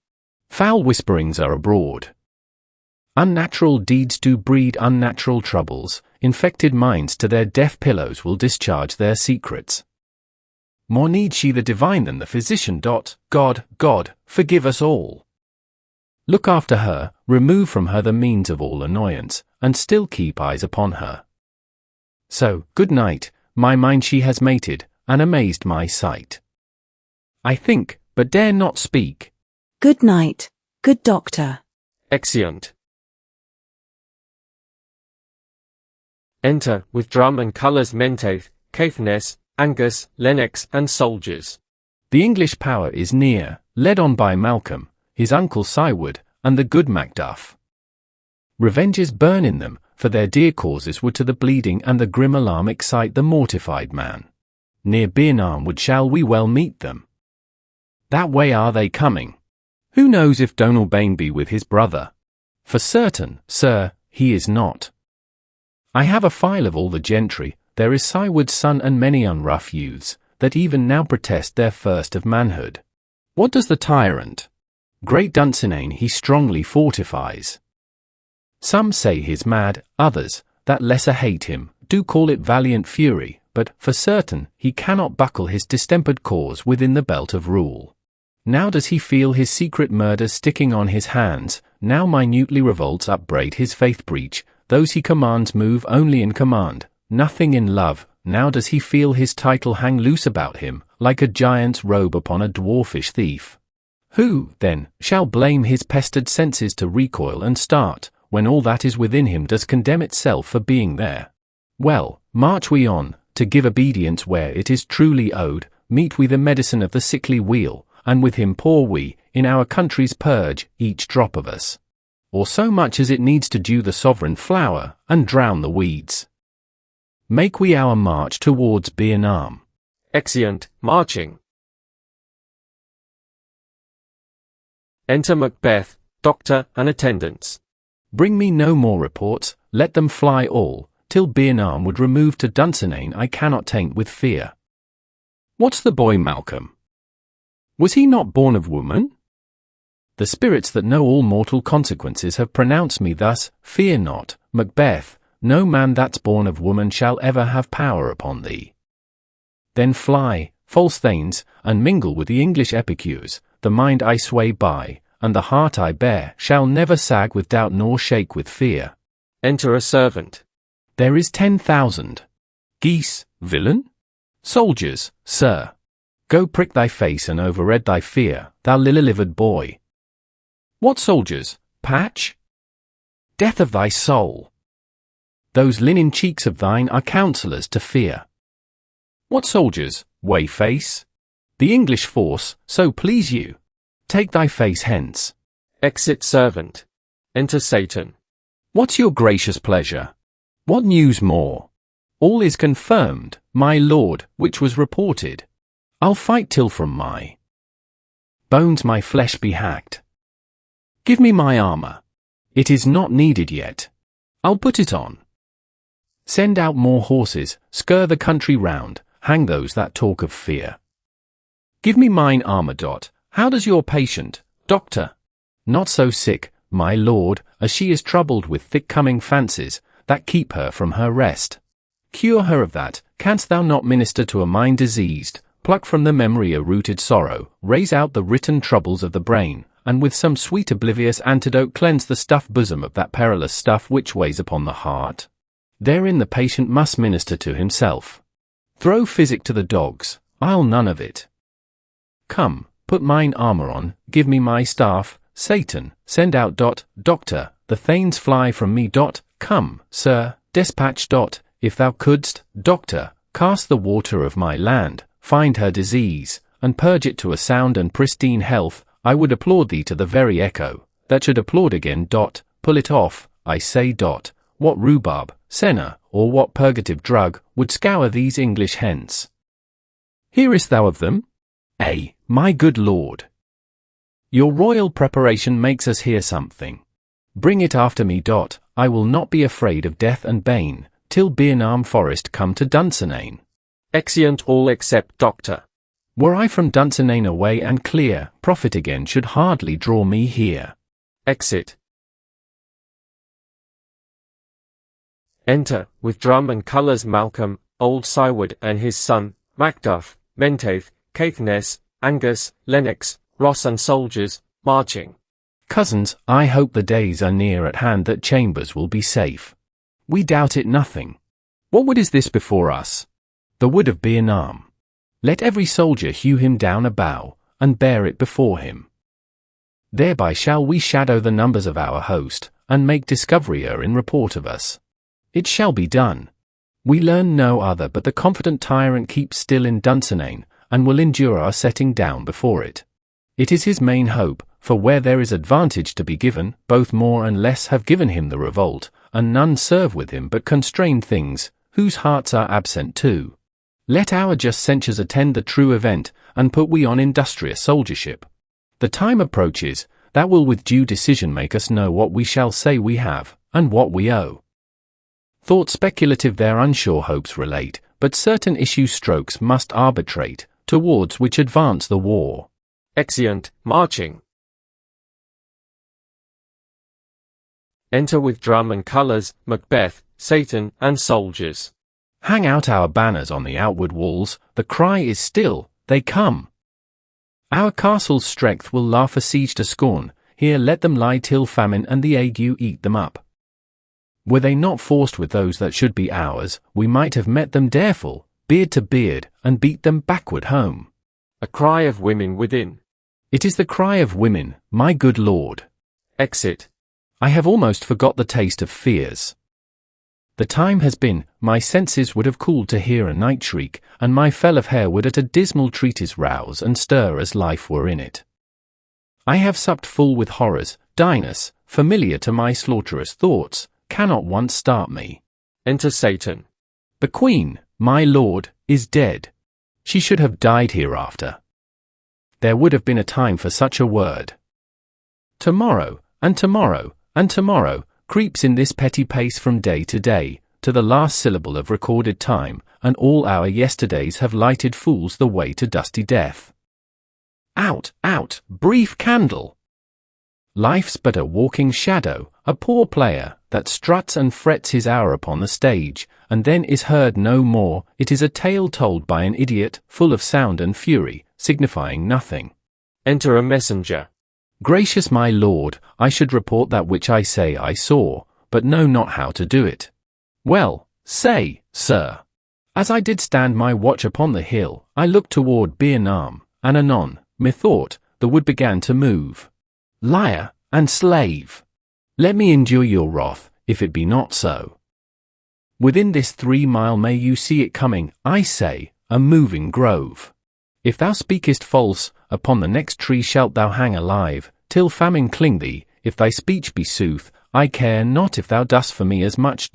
Foul whisperings are abroad. Unnatural deeds do breed unnatural troubles. Infected minds to their deaf pillows will discharge their secrets. More needs she the divine than the physician. God, forgive us all. Look after her, remove from her the means of all annoyance, and still keep eyes upon her. So, good night, my mind she has mated, and amazed my sight. I think, but dare not speak. Good night, good doctor. Exeunt. Enter, with drum and colours Menteith, Caithness, Angus, Lennox, and soldiers. The English power is near, led on by Malcolm, his uncle Siward, and the good Macduff. Revenges burn in them, for their dear causes would to the bleeding and the grim alarm excite the mortified man. Near Bearnarmwood shall we well meet them. That way are they coming. Who knows if Donalbain be with his brother? For certain, sir, he is not. I have a file of all the gentry, there is Siward's son and many unrough youths, that even now protest their first of manhood. What does the tyrant? Great Dunsinane he strongly fortifies. Some say he's mad, others, that lesser hate him, do call it valiant fury, but, for certain, he cannot buckle his distempered cause within the belt of rule. Now does he feel his secret murders sticking on his hands, now minutely revolts upbraid his faith breach, those he commands move only in command, nothing in love, now does he feel his title hang loose about him, like a giant's robe upon a dwarfish thief. Who, then, shall blame his pestered senses to recoil and start, when all that is within him does condemn itself for being there? Well, march we on, to give obedience where it is truly owed, meet we the medicine of the sickly wheel, and with him pour we, in our country's purge, each drop of us, or so much as it needs to dew the sovereign flower, and drown the weeds. Make we our march towards Bearnam. Exeunt, marching. Enter Macbeth, doctor, and attendants. Bring me no more reports, let them fly all, till Bearnam would remove to Dunsinane I cannot taint with fear. What's the boy Malcolm? Was he not born of woman? The spirits that know all mortal consequences have pronounced me thus, fear not, Macbeth, no man that's born of woman shall ever have power upon thee. Then fly, false thanes, and mingle with the English epicures, the mind I sway by, and the heart I bear, shall never sag with doubt nor shake with fear. Enter a servant. There is 10,000. Geese, villain? Soldiers, sir. Go prick thy face and overread thy fear, thou lily-livered boy. What soldiers, Patch? Death of thy soul. Those linen cheeks of thine are counsellors to fear. What soldiers, Wayface? The English force, so please you. Take thy face hence. Exit servant. Enter Satan. What's your gracious pleasure? What news more? All is confirmed, my lord, which was reported. I'll fight till from my bones my flesh be hacked. Give me my armour. It is not needed yet. I'll put it on. Send out more horses, scur the country round, hang those that talk of fear. Give me mine armour. How does your patient, doctor? Not so sick, my lord, as she is troubled with thick-coming fancies, that keep her from her rest. Cure her of that, canst thou not minister to a mind diseased, pluck from the memory a rooted sorrow, raise out the written troubles of the brain, and with some sweet oblivious antidote cleanse the stuffed bosom of that perilous stuff which weighs upon the heart? Therein the patient must minister to himself. Throw physic to the dogs, I'll none of it. Come, put mine armour on, give me my staff, Satan, send out. Doctor, the thanes fly from me. Come, sir, despatch. If thou couldst, doctor, cast the water of my land, find her disease, and purge it to a sound and pristine health, I would applaud thee to the very echo, that should applaud again. Pull it off, I say. What rhubarb, senna, or what purgative drug, would scour these English hence? Hearest thou of them? Ay, my good lord. Your royal preparation makes us hear something. Bring it after me. I will not be afraid of death and bane, till Bearnam Forest come to Dunsinane. Exeunt all except doctor. Were I from Dunsinane away and clear, profit again should hardly draw me here. Exit. Enter, with drum and colours, Malcolm, old Syward and his son, Macduff, Menteith, Caithness, Angus, Lennox, Ross and soldiers, marching. Cousins, I hope the days are near at hand that Chambers will be safe. We doubt it nothing. What wood is this before us? The wood of Bearnam. Let every soldier hew him down a bough, and bear it before him. Thereby shall we shadow the numbers of our host, and make discoveryer in report of us. It shall be done. We learn no other, but the confident tyrant keeps still in Dunsinane, and will endure our setting down before it. It is his main hope, for where there is advantage to be given, both more and less have given him the revolt, and none serve with him but constrained things, whose hearts are absent too. Let our just censures attend the true event, and put we on industrious soldiership. The time approaches, that will with due decision make us know what we shall say we have, and what we owe. Thought speculative their unsure hopes relate, but certain issue strokes must arbitrate, towards which advance the war. Exeunt, marching. Enter with drum and colours, Macbeth, Satan, and soldiers. Hang out our banners on the outward walls, the cry is still, they come. Our castle's strength will laugh a siege to scorn, here let them lie till famine and the ague eat them up. Were they not forced with those that should be ours, we might have met them dareful, beard to beard, and beat them backward home. A cry of women within. It is the cry of women, my good lord. Exit. I have almost forgot the taste of fears. The time has been, my senses would have cooled to hear a night shriek, and my fell of hair would at a dismal treatise rouse and stir as life were in it. I have supped full with horrors, Dinus, familiar to my slaughterous thoughts, cannot once start me. Enter Satan. The Queen, my lord, is dead. She should have died hereafter. There would have been a time for such a word. Tomorrow, and tomorrow, and tomorrow, creeps in this petty pace from day to day, to the last syllable of recorded time, and all our yesterdays have lighted fools the way to dusty death. Out, out, brief candle! Life's but a walking shadow, a poor player, that struts and frets his hour upon the stage, and then is heard no more. It is a tale told by an idiot, full of sound and fury, signifying nothing. Enter a messenger. Gracious my lord, I should report that which I say I saw, but know not how to do it. Well, say, sir. As I did stand my watch upon the hill, I looked toward Bearnam, and anon, methought, the wood began to move. Liar and slave! Let me endure your wrath, if it be not so. Within this 3 mile may you see it coming, I say, a moving grove. If thou speakest false, upon the next tree shalt thou hang alive, till famine cling thee. If thy speech be sooth, I care not if thou dost for me as much.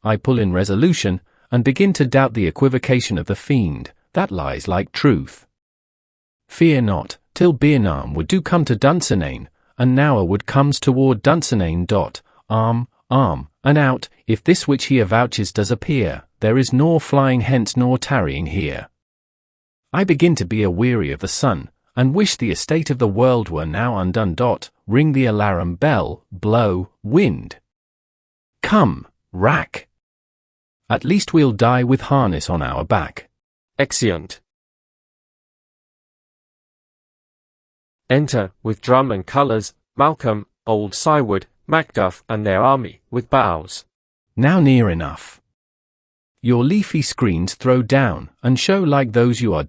I pull in resolution, and begin to doubt the equivocation of the fiend, that lies like truth. Fear not, till Bearnam would do come to Dunsinane, and now a wood comes toward Dunsinane. Arm, and out, if this which he avouches does appear, there is nor flying hence nor tarrying here. I begin to be aweary of the sun, and wish the estate of the world were now undone. Ring the alarum bell, blow, wind. Come, rack. At least we'll die with harness on our back. Exeunt. Enter, with drum and colours, Malcolm, old Syward, Macduff, and their army, with boughs. Now near enough. Your leafy screens throw down, and show like those you are.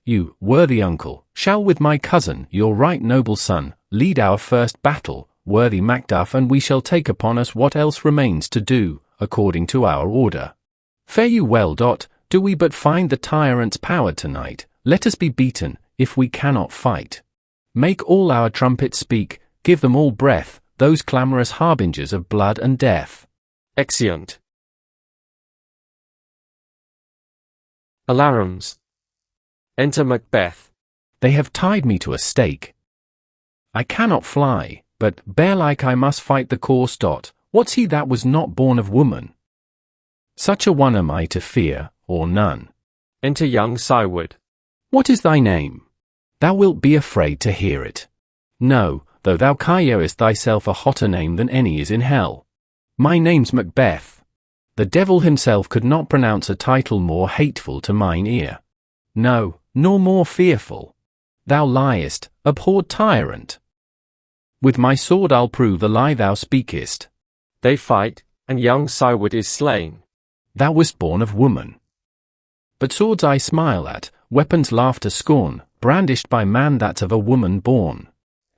You, worthy uncle, shall with my cousin, your right noble son, lead our first battle, worthy Macduff, and we shall take upon us what else remains to do, according to our order. Fare you well. Do we but find the tyrant's power tonight, let us be beaten, if we cannot fight. Make all our trumpets speak, give them all breath, those clamorous harbingers of blood and death. Exeunt. Alarums. Enter Macbeth. They have tied me to a stake. I cannot fly, but bear-like I must fight the course. What's he that was not born of woman? Such a one am I to fear, or none. Enter young Syward. What is thy name? Thou wilt be afraid to hear it. No, though thou carriest thyself a hotter name than any is in hell. My name's Macbeth. The devil himself could not pronounce a title more hateful to mine ear. No, nor more fearful. Thou liest, abhorred tyrant. With my sword I'll prove the lie thou speakest. They fight, and young Syward is slain. Thou wast born of woman. But swords I smile at, weapons laugh to scorn, brandished by man that's of a woman born.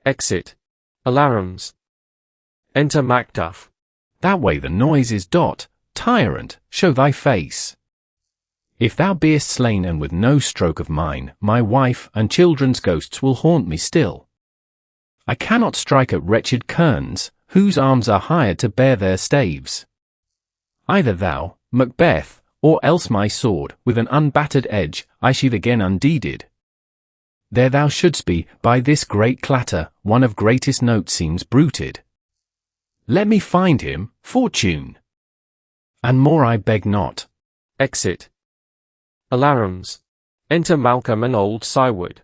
Exit. Alarums. Enter Macduff. That way the noise is. Tyrant, show thy face. If thou beest slain and with no stroke of mine, my wife and children's ghosts will haunt me still. I cannot strike at wretched kerns, whose arms are hired to bear their staves. Either thou, Macbeth, or else my sword, with an unbattered edge, I sheathe again undeeded. There thou shouldst be, by this great clatter, one of greatest note seems bruited. Let me find him, fortune. And more I beg not. Exit. Alarums. Enter Malcolm and old Syward.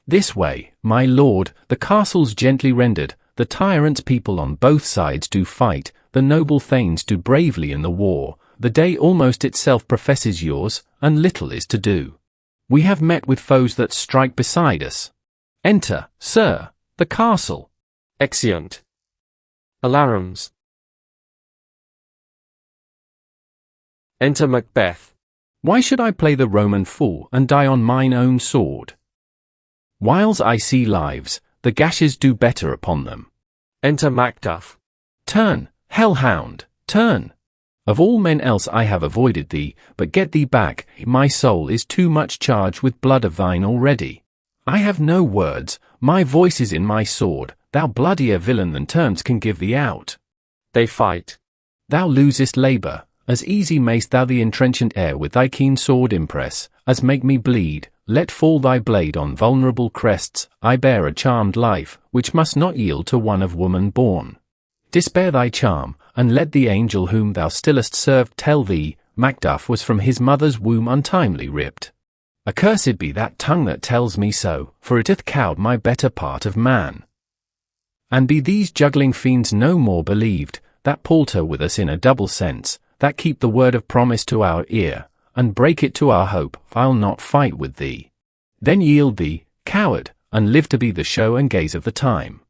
This way, my lord, the castle's gently rendered, the tyrant's people on both sides do fight, the noble thanes do bravely in the war, the day almost itself professes yours, and little is to do. We have met with foes that strike beside us. Enter, sir, the castle. Exeunt. Alarums. Enter Macbeth. Why should I play the Roman fool and die on mine own sword? Whiles I see lives, the gashes do better upon them. Enter Macduff. Turn, hellhound, turn! Of all men else I have avoided thee, but get thee back, my soul is too much charged with blood of thine already. I have no words, my voice is in my sword, thou bloodier villain than terms can give thee out. They fight. Thou losest labour, as easy mayst thou the entrenchant air with thy keen sword impress, as make me bleed, let fall thy blade on vulnerable crests, I bear a charmed life, which must not yield to one of woman born. Despair thy charm, and let the angel whom thou stillest served tell thee, Macduff was from his mother's womb untimely ripped. Accursed be that tongue that tells me so, for it hath cowed my better part of man. And be these juggling fiends no more believed, that palter with us in a double sense, that keep the word of promise to our ear, and break it to our hope, I'll not fight with thee. Then yield thee, coward, and live to be the show and gaze of the time.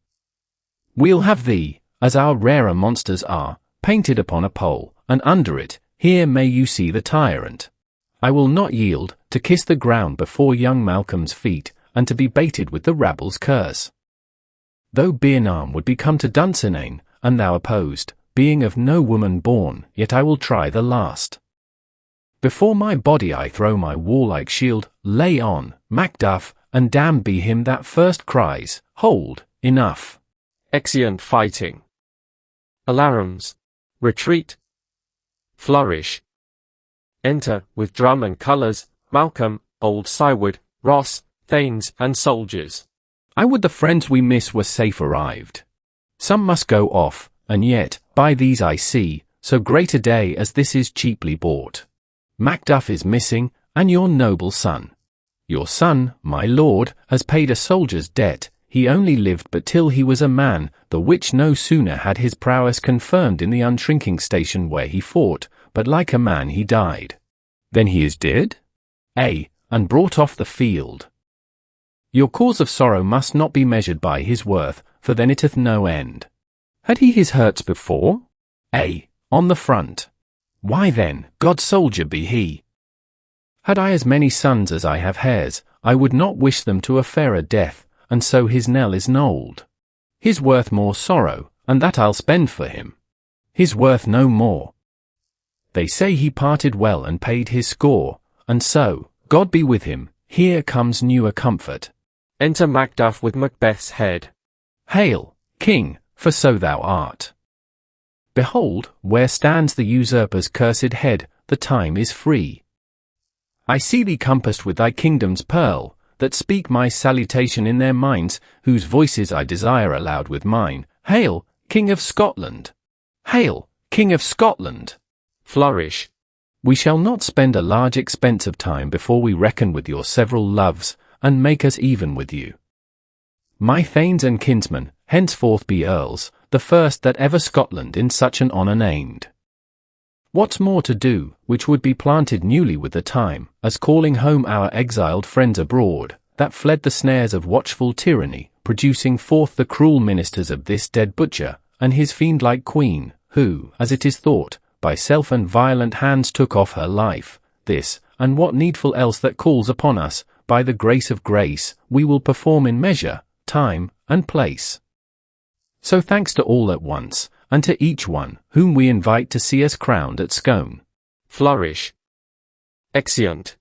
We'll have thee, as our rarer monsters are, painted upon a pole, and under it, here may you see the tyrant. I will not yield, to kiss the ground before young Malcolm's feet, and to be baited with the rabble's curse. Though Bearnarm would be come to Dunsinane, and thou opposed, being of no woman born, yet I will try the last. Before my body I throw my warlike shield, lay on, Macduff, and damned be him that first cries, hold, enough. Exeunt fighting. Alarums. Retreat. Flourish. Enter, with drum and colours, Malcolm, old Syward, Ross, thanes, and soldiers. I would the friends we miss were safe arrived. Some must go off, and yet, by these I see, so great a day as this is cheaply bought. Macduff is missing, and your noble son. Your son, my lord, has paid a soldier's debt, he only lived but till he was a man, the which no sooner had his prowess confirmed in the unshrinking station where he fought, but like a man he died. Then he is dead? Ay, and brought off the field. Your cause of sorrow must not be measured by his worth, for then it hath no end. Had he his hurts before? Ay, on the front. Why then, God's soldier be he. Had I as many sons as I have hairs, I would not wish them to a fairer death, and so his knell is knolled. His worth more sorrow, and that I'll spend for him. His worth no more. They say he parted well and paid his score, and so, God be with him, here comes newer comfort. Enter Macduff with Macbeth's head. Hail, King, for so thou art. Behold, where stands the usurper's cursed head, the time is free. I see thee compassed with thy kingdom's pearl, that speak my salutation in their minds, whose voices I desire aloud with mine. Hail, King of Scotland! Hail, King of Scotland! Flourish. We shall not spend a large expense of time before we reckon with your several loves, and make us even with you. My thanes and kinsmen, henceforth be earls, the first that ever Scotland in such an honour named. What's more to do, which would be planted newly with the time, as calling home our exiled friends abroad, that fled the snares of watchful tyranny, producing forth the cruel ministers of this dead butcher, and his fiend-like queen, who, as it is thought, by self and violent hands took off her life. This, and what needful else that calls upon us, by the grace of grace, we will perform in measure, time, and place. So thanks to all at once, and to each one, whom we invite to see us crowned at Scone. Flourish. Exeunt.